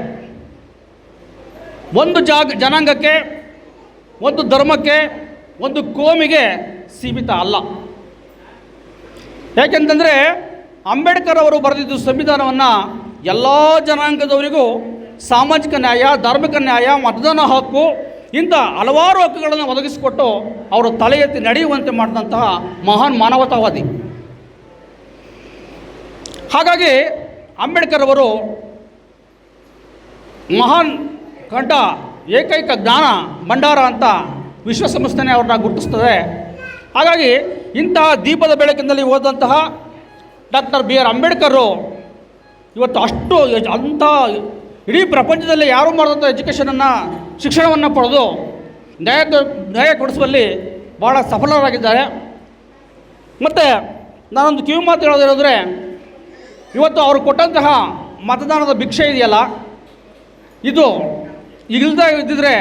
ಒಂದು ಜನಾಂಗಕ್ಕೆ, ಒಂದು ಧರ್ಮಕ್ಕೆ, ಒಂದು ಕೋಮಿಗೆ ಸೀಮಿತ ಅಲ್ಲ. ಯಾಕೆಂತಂದರೆ ಅಂಬೇಡ್ಕರ್ ಅವರು ಬರೆದಿದ್ದು ಸಂವಿಧಾನವನ್ನು ಎಲ್ಲ ಜನಾಂಗದವರಿಗೂ ಸಾಮಾಜಿಕ ನ್ಯಾಯ, ಧಾರ್ಮಿಕ ನ್ಯಾಯ, ಮತದಾನ ಹಕ್ಕು ಇಂಥ ಹಲವಾರು ಹಕ್ಕುಗಳನ್ನು ಒದಗಿಸಿಕೊಟ್ಟು ಅವರು ತಲೆ ಎತ್ತಿ ನಡೆಯುವಂತೆ ಮಾಡಿದಂತಹ ಮಹಾನ್ ಮಾನವತಾವಾದಿ. ಹಾಗಾಗಿ ಅಂಬೇಡ್ಕರ್ ಅವರು ಮಹಾನ್ ಕಂಠ ಏಕೈಕ ಜ್ಞಾನ ಭಂಡಾರ ಅಂತ ವಿಶ್ವಸಂಸ್ಥೆನೇ ಅವ್ರನ್ನ ಗುರುತಿಸ್ತದೆ. ಹಾಗಾಗಿ ಇಂತಹ ದೀಪದ ಬೆಳಕಿನಲ್ಲಿ ಓದಂತಹ ಡಾಕ್ಟರ್ ಬಿ ಆರ್ ಅಂಬೇಡ್ಕರು ಇವತ್ತು ಅಷ್ಟು ಅಂಥ ಇಡೀ ಪ್ರಪಂಚದಲ್ಲಿ ಯಾರೂ ಮಾಡಿದಂಥ ಶಿಕ್ಷಣವನ್ನು ಪಡೆದು ನ್ಯಾಯ ಕೊಡಿಸುವಲ್ಲಿ ಭಾಳ ಸಫಲರಾಗಿದ್ದಾರೆ. ಮತ್ತು ನಾನೊಂದು ಕಿವಿ ಮಾತು ಹೇಳೋದಿರೋದ್ರೆ, ಇವತ್ತು ಅವರು ಕೊಟ್ಟಂತಹ ಮತದಾನದ ಭಿಕ್ಷೆ ಇದೆಯಲ್ಲ, ಇದು ಇಲ್ಲದೆ ಇದ್ದಿದ್ರೆ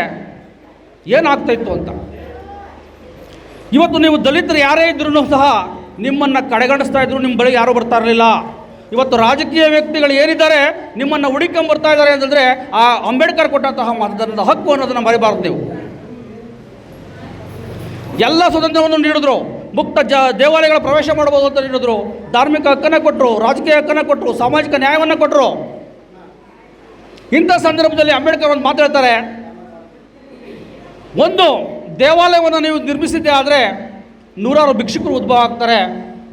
ಏನಾಗ್ತಾಯಿತ್ತು ಅಂತ. ಇವತ್ತು ನೀವು ದಲಿತರು ಯಾರೇ ಇದ್ರೂ ಸಹ ನಿಮ್ಮನ್ನು ಕಡೆಗಣಿಸ್ತಾ ಇದ್ರು, ನಿಮ್ಮ ಬಳಿಗೆ ಯಾರೂ ಬರ್ತಾ ಇರಲಿಲ್ಲ. ಇವತ್ತು ರಾಜಕೀಯ ವ್ಯಕ್ತಿಗಳು ಏನಿದ್ದಾರೆ ನಿಮ್ಮನ್ನು ಹುಡುಕೊಂಬರ್ತಾ ಇದ್ದಾರೆ ಅಂತಂದರೆ ಆ ಅಂಬೇಡ್ಕರ್ ಕೊಟ್ಟಂತಹ ಮತದಾನದ ಹಕ್ಕು ಅನ್ನೋದನ್ನು ಮರಿಬಾರ್ದು. ನೀವು ಎಲ್ಲ ಸ್ವತಂತ್ರವನ್ನು ನೀಡಿದ್ರು, ಮುಕ್ತ ದೇವಾಲಯಗಳ ಪ್ರವೇಶ ಮಾಡ್ಬೋದು ಅಂತ ನೀಡಿದ್ರು, ಧಾರ್ಮಿಕ ಹಕ್ಕನ್ನು ಕೊಟ್ಟರು, ರಾಜಕೀಯ ಹಕ್ಕನ್ನು ಕೊಟ್ಟರು, ಸಾಮಾಜಿಕ ನ್ಯಾಯವನ್ನು ಕೊಟ್ಟರು. ಇಂಥ ಸಂದರ್ಭದಲ್ಲಿ ಅಂಬೇಡ್ಕರ್ ಒಂದು ಮಾತಾಡ್ತಾರೆ, ಒಂದು ದೇವಾಲಯವನ್ನು ನೀವು ನಿರ್ಮಿಸಿದ್ದೆ ಆದರೆ ನೂರಾರು ಭಿಕ್ಷುಕರು ಉದ್ಭವ ಆಗ್ತಾರೆ,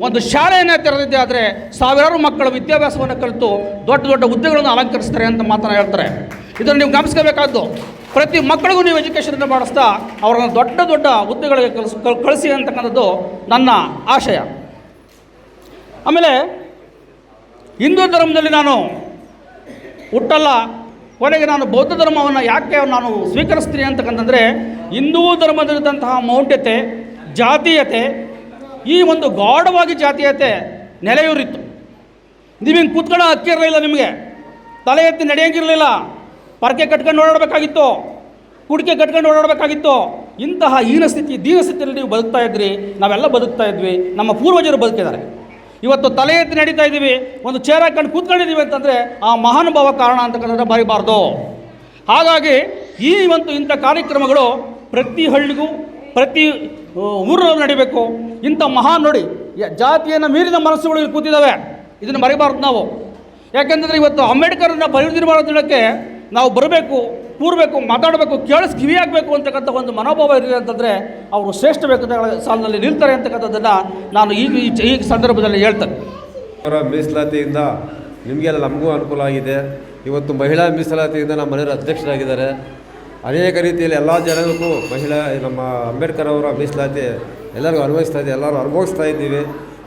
ಒಂದು ಶಾಲೆಯನ್ನೇ ತೆರೆದಿದ್ದೆ ಆದರೆ ಸಾವಿರಾರು ಮಕ್ಕಳು ವಿದ್ಯಾಭ್ಯಾಸವನ್ನು ಕಲಿತು ದೊಡ್ಡ ದೊಡ್ಡ ಹುದ್ದೆಗಳನ್ನು ಅಲಂಕರಿಸ್ತಾರೆ ಅಂತ ಮಾತನ್ನು ಹೇಳ್ತಾರೆ. ಇದನ್ನು ನೀವು ಗಮನಿಸಬೇಕಾದ್ದು. ಪ್ರತಿ ಮಕ್ಕಳಿಗೂ ನೀವು ಎಜುಕೇಷನನ್ನು ಮಾಡಿಸ್ತಾ ಅವರನ್ನು ದೊಡ್ಡ ದೊಡ್ಡ ಹುದ್ದೆಗಳಿಗೆ ಕಳಿಸಿ ಅಂತಕ್ಕಂಥದ್ದು ನನ್ನ ಆಶಯ. ಆಮೇಲೆ ಹಿಂದೂ ಧರ್ಮದಲ್ಲಿ ನಾನು ಹುಟ್ಟಲ್ಲ, ಕೊನೆಗೆ ನಾನು ಬೌದ್ಧ ಧರ್ಮವನ್ನು ಯಾಕೆ ನಾನು ಸ್ವೀಕರಿಸ್ತೀನಿ ಅಂತಕ್ಕಂತಂದರೆ, ಹಿಂದೂ ಧರ್ಮದಲ್ಲಿದ್ದಂತಹ ಮೌಢ್ಯತೆ, ಜಾತೀಯತೆ, ಈ ಒಂದು ಗಾಢವಾಗಿ ಜಾತೀಯತೆ ನೆಲೆಯೂರಿತ್ತು. ನೀವು ಹಿಂಗೆ ಕೂತ್ಕೊಳ್ಳೋ ಹಕ್ಕಿ ಇರಲಿಲ್ಲ, ನಿಮಗೆ ತಲೆ ಎತ್ತಿ ನಡೆಯೋಂಗಿರಲಿಲ್ಲ, ಪರಕೆ ಕಟ್ಕೊಂಡು ಓಡಾಡಬೇಕಾಗಿತ್ತು, ಕುಡಿಕೆ ಕಟ್ಕೊಂಡು ಓಡಾಡಬೇಕಾಗಿತ್ತು. ಇಂತಹ ದೀನ ಸ್ಥಿತಿಯಲ್ಲಿ ನೀವು ಬದುಕ್ತಾ ಇದ್ರಿ, ನಾವೆಲ್ಲ ಬದುಕ್ತಾ ಇದ್ವಿ, ನಮ್ಮ ಪೂರ್ವಜರು ಬದುಕಿದ್ದಾರೆ. ಇವತ್ತು ತಲೆ ಎತ್ತಿ ನಡೀತಾ ಇದ್ದೀವಿ, ಒಂದು ಚೇರ್ ಹಾಕೊಂಡು ಕೂತ್ಕೊಂಡಿದ್ದೀವಿ ಅಂತಂದರೆ ಆ ಮಹಾನುಭಾವ ಕಾರಣ ಅಂತಕ್ಕಂಥದ್ದು ಬರೀಬಾರ್ದು. ಹಾಗಾಗಿ ಇಂಥ ಕಾರ್ಯಕ್ರಮಗಳು ಪ್ರತಿ ಹಳ್ಳಿಗೂ ಪ್ರತಿ ಊರಲ್ಲೂ ನಡಿಬೇಕು. ಇಂಥ ಮಹಾನ್ ನೋಡಿ, ಜಾತಿಯನ್ನು ಮೀರಿದ ಮನಸ್ಸುಗಳು ಇಲ್ಲಿ ಕೂತಿದ್ದಾವೆ, ಇದನ್ನು ಮರಿಬಾರ್ದು ನಾವು. ಯಾಕೆಂತಂದರೆ ಇವತ್ತು ಅಂಬೇಡ್ಕರ್ನ ಪರಿನಿರ್ವಾಣ ದಿನಕ್ಕೆ ನಾವು ಬರಬೇಕು, ಕೂರಬೇಕು, ಮಾತಾಡಬೇಕು, ಕಿವಿಯಾಗಬೇಕು ಅಂತಕ್ಕಂಥ ಒಂದು ಮನೋಭಾವ ಇರಲಿ ಅಂತಂದರೆ ಅವರು ಶ್ರೇಷ್ಠ ವ್ಯಕ್ತಿಗಳ ಸಾಲಿನಲ್ಲಿ ನಿಲ್ತಾರೆ ಅಂತಕ್ಕಂಥದ್ದನ್ನು ನಾನು ಈ ಸಂದರ್ಭದಲ್ಲಿ ಹೇಳ್ತೇನೆ. ಅವರ ಮೀಸಲಾತಿಯಿಂದ ನಿಮಗೆಲ್ಲ ನಮಗೂ ಅನುಕೂಲ ಆಗಿದೆ. ಇವತ್ತು ಮಹಿಳಾ ಮೀಸಲಾತಿಯಿಂದ ನಮ್ಮ ಮನೆಯವರ ಅಧ್ಯಕ್ಷರಾಗಿದ್ದಾರೆ. ಅನೇಕ ರೀತಿಯಲ್ಲಿ ಎಲ್ಲ ಜನರಿಗೂ ನಮ್ಮ ಅಂಬೇಡ್ಕರ್ ಅವರ ಮೀಸಲಾತಿ ಎಲ್ಲರಿಗೂ ಎಲ್ಲರೂ ಅನುಭವಿಸ್ತಾ ಇದ್ದೀವಿ.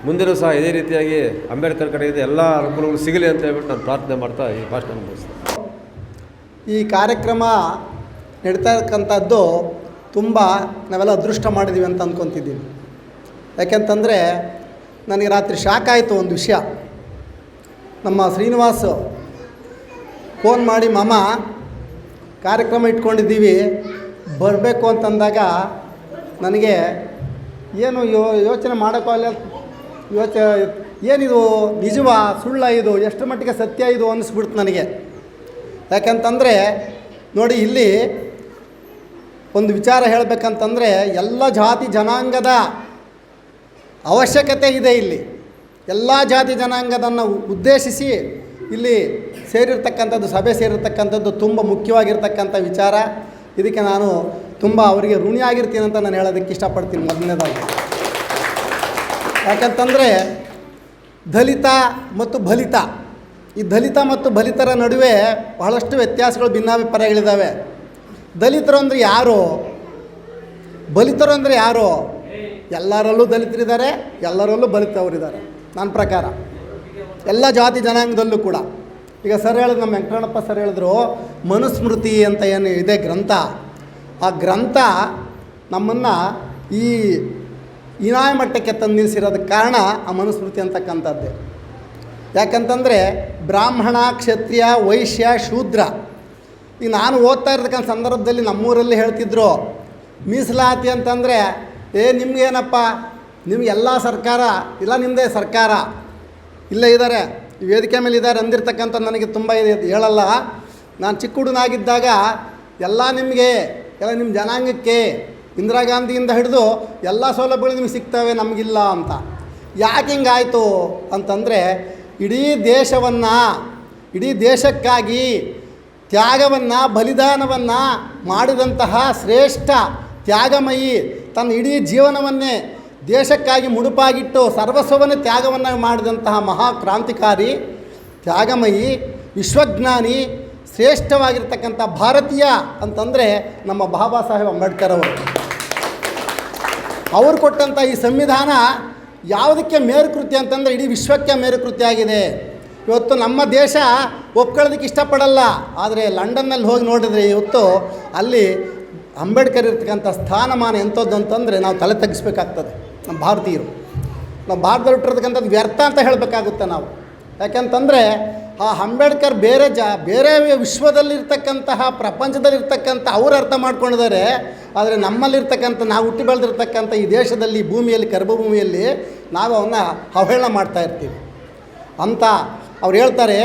ಮುಂದಿನ ಸಹ ಇದೇ ರೀತಿಯಾಗಿ ಅಂಬೇಡ್ಕರ್ ಕಡೆಯಿಂದ ಎಲ್ಲ ಅನುಕೂಲಗಳು ಸಿಗಲಿ ಅಂತ ಹೇಳ್ಬಿಟ್ಟು ನಾನು ಪ್ರಾರ್ಥನೆ ಮಾಡ್ತಾ ಈ ಭಾಷಣ ಮುಗಿಸ್ತೀನಿ. ಈ ಕಾರ್ಯಕ್ರಮ ನಡೀತಾ ಇರ್ತಕ್ಕಂಥದ್ದು ತುಂಬ ನಾವೆಲ್ಲ ಅದೃಷ್ಟ ಮಾಡಿದ್ದೀವಿ ಅಂತ ಅಂದ್ಕೊತಿದ್ದೀವಿ. ಯಾಕೆಂತಂದರೆ ನನಗೆ ರಾತ್ರಿ ಶಾಕ್ ಆಯಿತು ಒಂದು ವಿಷಯ. ನಮ್ಮ ಶ್ರೀನಿವಾಸ್ ಫೋನ್ ಮಾಡಿ, ಮಾಮ ಕಾರ್ಯಕ್ರಮ ಇಟ್ಕೊಂಡಿದ್ದೀವಿ ಬರಬೇಕು ಅಂತಂದಾಗ ನನಗೆ ಏನು ಯೋಚನೆ ಮಾಡೋಕ್ಕಲ್ಲ, ಏನಿದು ನಿಜವಾ ಸುಳ್ಳ, ಇದು ಎಷ್ಟು ಮಟ್ಟಿಗೆ ಸತ್ಯ ಇದು ಅನ್ನಿಸ್ಬಿಡ್ತು ನನಗೆ. ಯಾಕಂತಂದರೆ ನೋಡಿ, ಇಲ್ಲಿ ಒಂದು ವಿಚಾರ ಹೇಳಬೇಕಂತಂದರೆ ಎಲ್ಲ ಜಾತಿ ಜನಾಂಗದ ಅವಶ್ಯಕತೆ ಇದೆ. ಇಲ್ಲಿ ಎಲ್ಲ ಜಾತಿ ಜನಾಂಗದನ್ನು ಉದ್ದೇಶಿಸಿ ಇಲ್ಲಿ ಸೇರಿರ್ತಕ್ಕಂಥದ್ದು, ಸಭೆ ಸೇರಿರ್ತಕ್ಕಂಥದ್ದು ತುಂಬ ಮುಖ್ಯವಾಗಿರ್ತಕ್ಕಂಥ ವಿಚಾರ. ಇದಕ್ಕೆ ನಾನು ತುಂಬ ಅವರಿಗೆ ಋಣಿಯಾಗಿರ್ತೀನಿ ಅಂತ ನಾನು ಹೇಳೋದಕ್ಕೆ ಇಷ್ಟಪಡ್ತೀನಿ. ಮೊದಲನೇದಾಗಿ ಯಾಕಂತಂದರೆ ದಲಿತ ಮತ್ತು ಬಲಿತ, ಈ ದಲಿತ ಮತ್ತು ಬಲಿತರ ನಡುವೆ ಬಹಳಷ್ಟು ವ್ಯತ್ಯಾಸಗಳು, ಭಿನ್ನಾಭಿಪ್ರಾಯಗಳಿದ್ದಾವೆ. ದಲಿತರು ಅಂದರೆ ಯಾರು, ಬಲಿತರು ಅಂದರೆ ಯಾರು? ಎಲ್ಲರಲ್ಲೂ ದಲಿತರಿದ್ದಾರೆ, ಎಲ್ಲರಲ್ಲೂ ಬಲಿತವರಿದ್ದಾರೆ. ನನ್ನ ಪ್ರಕಾರ ಎಲ್ಲ ಜಾತಿ ಜನಾಂಗದಲ್ಲೂ ಕೂಡ. ಈಗ ಸರ್ ಹೇಳಿದ್ರು, ನಮ್ಮ ವೆಂಕಟರಮಣಪ್ಪ ಸರ್ ಹೇಳಿದ್ರು, ಮನುಸ್ಮೃತಿ ಅಂತ ಏನು ಇದೆ ಗ್ರಂಥ, ಆ ಗ್ರಂಥ ನಮ್ಮನ್ನು ಈ ಹೀನಾಯ ಮಟ್ಟಕ್ಕೆ ತಂದು ನಿಲ್ಲಿಸಿರೋದಕ್ಕೆ ಕಾರಣ ಆ ಮನುಸ್ಮೃತಿ ಅಂತಕ್ಕಂಥದ್ದೇ. ಯಾಕಂತಂದರೆ ಬ್ರಾಹ್ಮಣ, ಕ್ಷತ್ರಿಯ, ವೈಶ್ಯ, ಶೂದ್ರ, ಈಗ ನಾನು ಓದ್ತಾ ಇರ್ತಕ್ಕಂಥ ಸಂದರ್ಭದಲ್ಲಿ ನಮ್ಮೂರಲ್ಲಿ ಹೇಳ್ತಿದ್ರು, ಮೀಸಲಾತಿ ಅಂತಂದರೆ ನಿಮಗೇನಪ್ಪ, ನಿಮಗೆಲ್ಲ ಸರ್ಕಾರ ಇಲ್ಲ, ನಿಮ್ಮದೇ ಸರ್ಕಾರ ಇಲ್ಲೇ ಇದ್ದಾರೆ, ಈ ವೇದಿಕೆ ಮೇಲೆ ಇದ್ದಾರೆ ಅಂದಿರ್ತಕ್ಕಂಥ ನನಗೆ ತುಂಬ ಇದೆ. ಹೇಳಲ್ಲ, ನಾನು ಚಿಕ್ಕ ಹುಡುಗನಾಗಿದ್ದಾಗ ಎಲ್ಲ ನಿಮಗೆ, ಎಲ್ಲ ನಿಮ್ಮ ಜನಾಂಗಕ್ಕೆ ಇಂದಿರಾ ಗಾಂಧಿಯಿಂದ ಹಿಡಿದು ಎಲ್ಲ ಸೌಲಭ್ಯಗಳು ನಿಮಗೆ ಸಿಗ್ತವೆ, ನಮಗಿಲ್ಲ ಅಂತ. ಯಾಕೆ ಹಿಂಗಾಯಿತು ಅಂತಂದರೆ, ಇಡೀ ದೇಶವನ್ನು, ಇಡೀ ದೇಶಕ್ಕಾಗಿ ತ್ಯಾಗವನ್ನು, ಬಲಿದಾನವನ್ನು ಮಾಡಿದಂತಹ ಶ್ರೇಷ್ಠ ತ್ಯಾಗಮಯಿ, ತನ್ನ ಇಡೀ ಜೀವನವನ್ನೇ ದೇಶಕ್ಕಾಗಿ ಮುಡುಪಾಗಿಟ್ಟು ಸರ್ವಸ್ವವನ್ನೇ ತ್ಯಾಗವನ್ನು ಮಾಡಿದಂತಹ ಮಹಾ ಕ್ರಾಂತಿಕಾರಿ, ತ್ಯಾಗಮಯಿ, ವಿಶ್ವಜ್ಞಾನಿ, ಶ್ರೇಷ್ಠವಾಗಿರ್ತಕ್ಕಂಥ ಭಾರತೀಯ ಅಂತಂದರೆ ನಮ್ಮ ಬಾಬಾ ಸಾಹೇಬ್ ಅಂಬೇಡ್ಕರ್ ಅವರು ಕೊಟ್ಟಂಥ ಈ ಸಂವಿಧಾನ ಯಾವುದಕ್ಕೆ ಮೇರುಕೃತ್ಯ ಅಂತಂದರೆ ಇಡೀ ವಿಶ್ವಕ್ಕೆ ಮೇರುಕೃತ್ಯ ಆಗಿದೆ. ಇವತ್ತು ನಮ್ಮ ದೇಶ ಒಪ್ಕೊಳ್ಳೋದಕ್ಕೆ ಇಷ್ಟಪಡಲ್ಲ, ಆದರೆ ಲಂಡನ್ನಲ್ಲಿ ಹೋಗಿ ನೋಡಿದರೆ ಇವತ್ತು ಅಲ್ಲಿ ಅಂಬೇಡ್ಕರ್ ಇರ್ತಕ್ಕಂಥ ಸ್ಥಾನಮಾನ ಎಂಥದ್ದು ಅಂತಂದರೆ ನಾವು ತಲೆ ತಗ್ಗಿಸ್ಬೇಕಾಗ್ತದೆ. ನಮ್ಮ ಭಾರತೀಯರು, ನಾವು ಭಾರತದಲ್ಲಿ ಹುಟ್ಟಿರ್ತಕ್ಕಂಥದ್ದು ವ್ಯರ್ಥ ಅಂತ ಹೇಳಬೇಕಾಗುತ್ತೆ ನಾವು. ಯಾಕೆಂತಂದರೆ ಆ ಅಂಬೇಡ್ಕರ್ ಬೇರೆ ವಿಶ್ವದಲ್ಲಿರ್ತಕ್ಕಂತಹ, ಪ್ರಪಂಚದಲ್ಲಿರ್ತಕ್ಕಂಥ ಅವ್ರು ಅರ್ಥ ಮಾಡ್ಕೊಂಡಿದ್ದಾರೆ. ಆದರೆ ನಮ್ಮಲ್ಲಿರ್ತಕ್ಕಂಥ, ನಾವು ಹುಟ್ಟಿ ಬೆಳೆದಿರ್ತಕ್ಕಂಥ ಈ ದೇಶದಲ್ಲಿ, ಭೂಮಿಯಲ್ಲಿ, ಕರ್ಮಭೂಮಿಯಲ್ಲಿ ನಾವು ಅವನ್ನ ಅವಹೇಳನ ಮಾಡ್ತಾ ಇರ್ತೀವಿ ಅಂತ ಅವ್ರು ಹೇಳ್ತಾರೆ.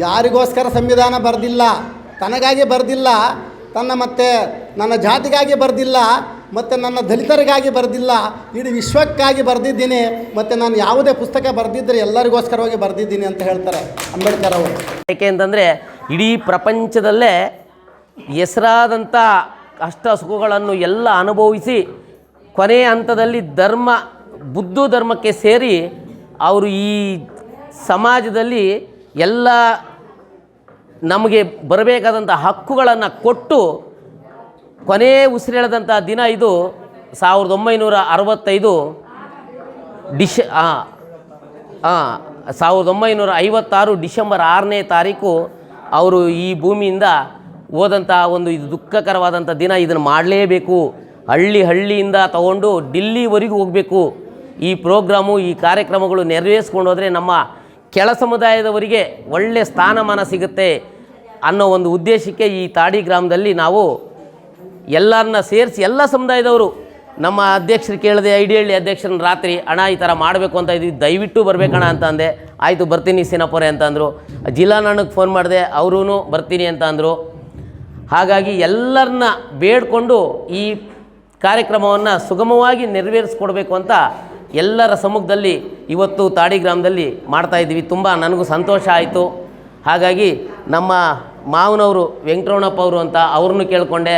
ಯಾರಿಗೋಸ್ಕರ ಸಂವಿಧಾನ ಬರೆದಿಲ್ಲ, ತನಗಾಗಿ ಬರೆದಿಲ್ಲ, ಮತ್ತು ನನ್ನ ಜಾತಿಗಾಗಿ ಬರೆದಿಲ್ಲ, ಮತ್ತು ನನ್ನ ದಲಿತರಿಗಾಗಿ ಬರೆದಿಲ್ಲ, ಇಡೀ ವಿಶ್ವಕ್ಕಾಗಿ ಬರೆದಿದ್ದೀನಿ. ಮತ್ತು ನಾನು ಯಾವುದೇ ಪುಸ್ತಕ ಬರೆದಿದ್ದರೆ ಎಲ್ಲರಿಗೋಸ್ಕರವಾಗಿ ಬರೆದಿದ್ದೀನಿ ಅಂತ ಹೇಳ್ತಾರೆ ಅಂಬೇಡ್ಕರ್ ಅವರು. ಏಕೆ ಅಂತಂದರೆ ಇಡೀ ಪ್ರಪಂಚದಲ್ಲೇ ಹೆಸರಾದಂಥ ಕಷ್ಟ ಸುಖಗಳನ್ನು ಎಲ್ಲ ಅನುಭವಿಸಿ ಕೊನೆಯ ಹಂತದಲ್ಲಿ ಬುದ್ಧ ಧರ್ಮಕ್ಕೆ ಸೇರಿ ಅವರು ಈ ಸಮಾಜದಲ್ಲಿ ಎಲ್ಲ ನಮಗೆ ಬರಬೇಕಾದಂಥ ಹಕ್ಕುಗಳನ್ನು ಕೊಟ್ಟು ಕೊನೆಯ ಉಸಿರೆಳೆದಂಥ ದಿನ ಇದು 1965 1956 ಡಿಸೆಂಬರ್ 6ನೇ ತಾರೀಕು ಅವರು ಈ ಭೂಮಿಯಿಂದ ಹೋದಂಥ ಒಂದು ಇದು ದುಃಖಕರವಾದಂಥ ದಿನ. ಇದನ್ನು ಮಾಡಲೇಬೇಕು, ಹಳ್ಳಿಯಿಂದ ತಗೊಂಡು ಡಿಲ್ಲಿವರೆಗೂ ಹೋಗಬೇಕು. ಈ ಪ್ರೋಗ್ರಾಮು, ಈ ಕಾರ್ಯಕ್ರಮಗಳು ನೆರವೇರಿಸ್ಕೊಂಡು ಹೋದರೆ ನಮ್ಮ ಕೆಳ ಸಮುದಾಯದವರಿಗೆ ಒಳ್ಳೆಯ ಸ್ಥಾನಮಾನ ಸಿಗುತ್ತೆ ಅನ್ನೋ ಒಂದು ಉದ್ದೇಶಕ್ಕೆ ಈ ತಾಡಿ ಗ್ರಾಮದಲ್ಲಿ ನಾವು ಎಲ್ಲರನ್ನ ಸೇರಿಸಿ ಎಲ್ಲ ಸಮುದಾಯದವರು ನಮ್ಮ ಅಧ್ಯಕ್ಷರು ಕೇಳಿದೆ, ಐಡಿಹಳ್ಳಿ ಅಧ್ಯಕ್ಷರನ್ನ ರಾತ್ರಿ ಅಣ್ಣ ಈ ಥರ ಮಾಡಬೇಕು ಅಂತ ಇದ್ದೀವಿ, ದಯವಿಟ್ಟು ಬರಬೇಕಣ್ಣ ಅಂತ ಅಂದೆ. ಆಯಿತು ಬರ್ತೀನಿ ಸೀನಪ್ಪರೇ ಅಂತ ಅಂದರು. ಜಿಲ್ಲಾ ನನಗೆ ಫೋನ್ ಮಾಡಿದೆ, ಅವರೂ ಬರ್ತೀನಿ ಅಂತ ಅಂದರು. ಹಾಗಾಗಿ ಎಲ್ಲರನ್ನ ಬೇಡಿಕೊಂಡು ಈ ಕಾರ್ಯಕ್ರಮವನ್ನು ಸುಗಮವಾಗಿ ನೆರವೇರಿಸ್ಕೊಡ್ಬೇಕು ಅಂತ ಎಲ್ಲರ ಸಮ್ಮುಖದಲ್ಲಿ ಇವತ್ತು ತಾಡಿ ಗ್ರಾಮದಲ್ಲಿ ಮಾಡ್ತಾಯಿದ್ದೀವಿ. ತುಂಬ ನನಗೂ ಸಂತೋಷ ಆಯಿತು. ಹಾಗಾಗಿ ನಮ್ಮ ಮಾವನವರು ವೆಂಕಟರಮಣಪ್ಪ ಅವರು ಅಂತ ಅವ್ರನ್ನೂ ಕೇಳಿಕೊಂಡೆ.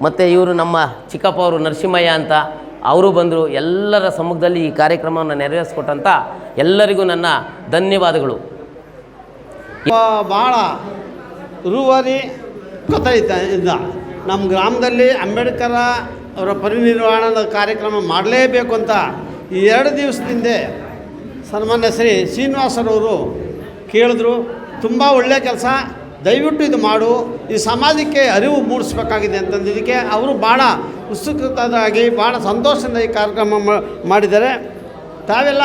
ಮತ್ತು ಇವರು ನಮ್ಮ ಚಿಕ್ಕಪ್ಪ ಅವರು ನರಸಿಂಹಯ್ಯ ಅಂತ ಅವರು ಬಂದರು. ಎಲ್ಲರ ಸಮ್ಮುಖದಲ್ಲಿ ಈ ಕಾರ್ಯಕ್ರಮವನ್ನು ನೆರವೇರಿಸ್ಕೊಟ್ಟಂಥ ಎಲ್ಲರಿಗೂ ನನ್ನ ಧನ್ಯವಾದಗಳು. ಭಾಳ ರೂವಾರಿ ಗೊತ್ತಾಯ್ತ ನಮ್ಮ ಗ್ರಾಮದಲ್ಲಿ ಅಂಬೇಡ್ಕರ ಅವರ ಪರಿನಿರ್ವಾಣದ ಕಾರ್ಯಕ್ರಮ ಮಾಡಲೇಬೇಕು ಅಂತ ಈ 2 ದಿವಸದಿಂದ ಸನ್ಮಾನ್ಯ ಶ್ರೀ ಶ್ರೀನಿವಾಸರವರು ಕೇಳಿದ್ರು. ತುಂಬ ಒಳ್ಳೆಯ ಕೆಲಸ, ದಯವಿಟ್ಟು ಇದು ಮಾಡು, ಈ ಸಮಾಜಕ್ಕೆ ಅರಿವು ಮೂಡಿಸ್ಬೇಕಾಗಿದೆ ಅಂತಂದಿದ್ದಕ್ಕೆ ಅವರು ಭಾಳ ಉತ್ಸುಕತಾಗಿ ಭಾಳ ಸಂತೋಷದಿಂದ ಈ ಕಾರ್ಯಕ್ರಮ ಮಾಡಿದ್ದಾರೆ. ತಾವೆಲ್ಲ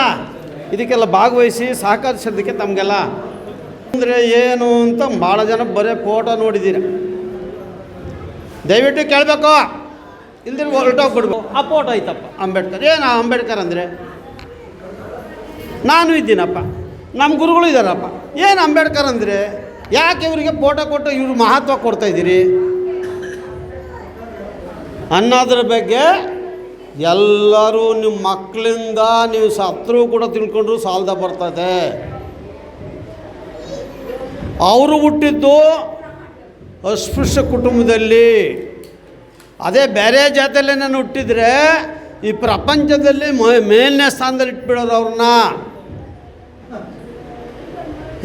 ಇದಕ್ಕೆಲ್ಲ ಭಾಗವಹಿಸಿ ಸಹಕರಿಸೋದಕ್ಕೆ ತಮಗೆಲ್ಲ ಅಂದರೆ ಏನು ಅಂತ ಭಾಳ ಜನ ಬರೀ ಫೋಟೋ ನೋಡಿದ್ದೀರ. ದಯವಿಟ್ಟು ಕೇಳಬೇಕು, ಇಲ್ದಿರ ಹೊರಟೋಗ್ಬಿಡ್ಬೇಕು. ಆ ಫೋಟೋ ಐತಪ್ಪ ಅಂಬೇಡ್ಕರ್. ಏನು ಅಂಬೇಡ್ಕರ್ ಅಂದರೆ ನಾನು ಇದ್ದೀನಪ್ಪ, ನಮ್ಮ ಗುರುಗಳು ಇದ್ದಾರಪ್ಪ. ಏನು ಅಂಬೇಡ್ಕರ್ ಅಂದರೆ ಯಾಕೆ ಇವರಿಗೆ ಫೋಟೋ ಕೊಟ್ಟು ಇವರು ಮಹತ್ವ ಕೊಡ್ತಾಯಿದ್ದೀರಿ ಅನ್ನೋದ್ರ ಬಗ್ಗೆ ಎಲ್ಲರೂ ನಿಮ್ಮ ಮಕ್ಕಳಿಂದ ನೀವು ಸತ್ರು ಕೂಡ ತಿಳ್ಕೊಂಡ್ರು ಸಾಲದ ಬರ್ತದೆ. ಅವರು ಹುಟ್ಟಿದ್ದು ಅಸ್ಪೃಶ್ಯ ಕುಟುಂಬದಲ್ಲಿ. ಅದೇ ಬೇರೆ ಜಾತಿಯಲ್ಲೇ ನಾನು ಹುಟ್ಟಿದರೆ ಈ ಪ್ರಪಂಚದಲ್ಲಿ ಮೇಲನೇ ಸ್ಥಾನದಲ್ಲಿ ಇಟ್ಬಿಡೋರು ಅವ್ರನ್ನ.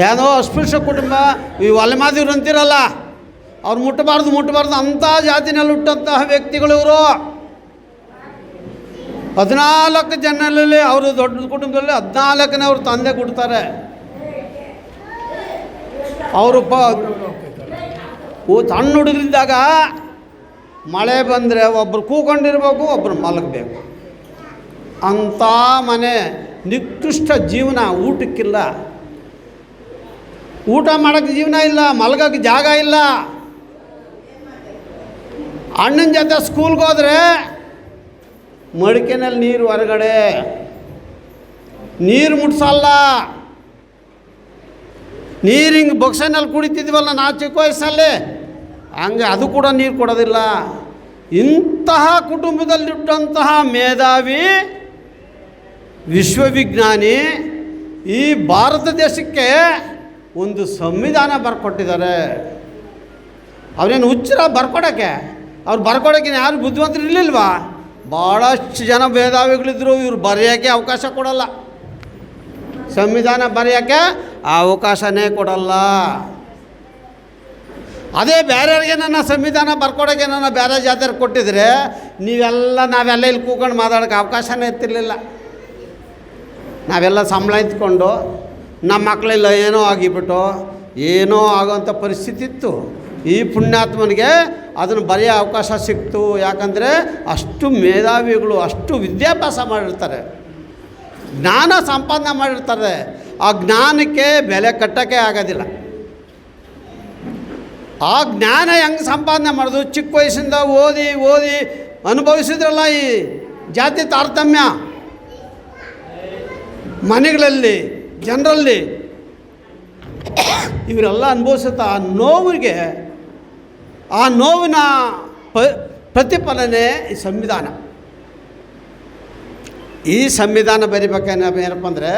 ಏನೋ ಅಸ್ಪೃಶ್ಯ ಕುಟುಂಬ, ಈ ಒಲೆಮಾದಿವ್ರು ಅಂತಿರಲ್ಲ, ಅವ್ರು ಮುಟ್ಟಬಾರ್ದು ಅಂಥ ಜಾತಿನಲ್ಲಿ ಹುಟ್ಟಂತಹ ವ್ಯಕ್ತಿಗಳು ಇವರು. 14 ಜನರಲ್ಲಿ ಅವರು ದೊಡ್ಡ ಕುಟುಂಬದಲ್ಲಿ 14ನೇ ಅವ್ರ ತಂದೆ ಕೊಡ್ತಾರೆ. ಅವರು ಸಣ್ಣ ಹುಡುಗರಿದ್ದಾಗ ಮಳೆ ಬಂದರೆ ಒಬ್ಬರು ಕೂಕೊಂಡಿರ್ಬೇಕು, ಒಬ್ಬರು ಮಲಗಬೇಕು. ಅಂಥ ಮನೆ, ನಿಕೃಷ್ಟ ಜೀವನ, ಊಟಕ್ಕಿಲ್ಲ, ಊಟ ಮಾಡೋಕ್ಕೆ ಜೀವನ ಇಲ್ಲ, ಮಲಗೋಕ್ಕೆ ಜಾಗ ಇಲ್ಲ. ಅಣ್ಣನ ಜೊತೆ ಸ್ಕೂಲ್ಗೆ ಹೋದರೆ ಮಡಿಕೆನಲ್ಲಿ ನೀರು ಹೊರಗಡೆ, ನೀರು ಮುಟ್ಸಲ್ಲ. ನೀರು ಹಿಂಗೆ ಬೊಕ್ಸನಲ್ಲಿ ಕುಡಿತಿದ್ವಲ್ಲ ನಾವು ಚಿಕ್ಕ ವಯಸ್ಸಲ್ಲಿ, ಹಂಗೆ ಅದು ಕೂಡ ನೀರು ಕೊಡೋದಿಲ್ಲ. ಇಂತಹ ಕುಟುಂಬದಲ್ಲಿಟ್ಟಂತಹ ಮೇಧಾವಿ ವಿಶ್ವವಿಜ್ಞಾನಿ ಈ ಭಾರತ ದೇಶಕ್ಕೆ ಒಂದು ಸಂವಿಧಾನ ಬರ್ಕೊಟ್ಟಿದ್ದಾರೆ. ಅವರೇನು ಹುಚ್ಚರ ಬರ್ಕೊಡೋಕ್ಕೆ? ಅವ್ರು ಬರ್ಕೊಡೋಕೆ ಯಾರು ಬುದ್ಧಿವಂತರು ಇರಲಿಲ್ವಾ? ಭಾಳಷ್ಟು ಜನ ಮೇಧಾವಿಗಳಿದ್ರು, ಇವ್ರು ಬರೆಯೋಕ್ಕೆ ಅವಕಾಶ ಕೊಡಲ್ಲ. ಸಂವಿಧಾನ ಬರೆಯೋಕ್ಕೆ ಅವಕಾಶನೇ ಕೊಡಲ್ಲ. ಅದೇ ಬೇರೆಯವ್ರಿಗೆ ನನ್ನ ಸಂವಿಧಾನ ಬರ್ಕೊಡೋಕ್ಕೆ ನನ್ನ ಬೇರೆ ಜಾತಿಯವ್ರಿಗೆ ಕೊಟ್ಟಿದ್ರೆ ನಾವೆಲ್ಲ ಇಲ್ಲಿ ಕೂತ್ಕೊಂಡು ಮಾತಾಡೋಕ್ಕೆ ಅವಕಾಶನೇ ಇರ್ತಿರ್ಲಿಲ್ಲ. ನಾವೆಲ್ಲ ಸಂಬಳ ಇತ್ಕೊಂಡು ನಮ್ಮ ಮಕ್ಕಳೆಲ್ಲ ಏನೋ ಆಗಿಬಿಟ್ಟು ಏನೋ ಆಗೋವಂಥ ಪರಿಸ್ಥಿತಿ ಇತ್ತು. ಈ ಪುಣ್ಯಾತ್ಮನಿಗೆ ಅದನ್ನು ಬರೆಯೋ ಅವಕಾಶ ಸಿಕ್ತು. ಯಾಕಂದರೆ ಅಷ್ಟು ಮೇಧಾವಿಗಳು, ಅಷ್ಟು ವಿದ್ಯಾಭ್ಯಾಸ ಮಾಡಿರ್ತಾರೆ, ಜ್ಞಾನ ಸಂಪಾದನೆ ಮಾಡಿರ್ತಾರೆ. ಆ ಜ್ಞಾನಕ್ಕೆ ಬೆಲೆ ಕಟ್ಟೋಕ್ಕೆ ಆಗೋದಿಲ್ಲ. ಆ ಜ್ಞಾನ ಹೆಂಗೆ ಸಂಪಾದನೆ ಮಾಡೋದು? ಚಿಕ್ಕ ವಯಸ್ಸಿಂದ ಓದಿ ಅನುಭವಿಸಿದ್ರಲ್ಲ ಈ ಜಾತಿ ತಾರತಮ್ಯ ಮನೆಗಳಲ್ಲಿ, ಜನರಲ್ಲಿ ಇವರೆಲ್ಲ ಅನುಭವಿಸುತ್ತ ಆ ನೋವಿಗೆ, ಆ ನೋವಿನ ಪ್ರತಿಫಲನೆ ಈ ಸಂವಿಧಾನ. ಈ ಸಂವಿಧಾನ ಬರಿಬೇಕೇನಪ್ಪ ಅಂದರೆ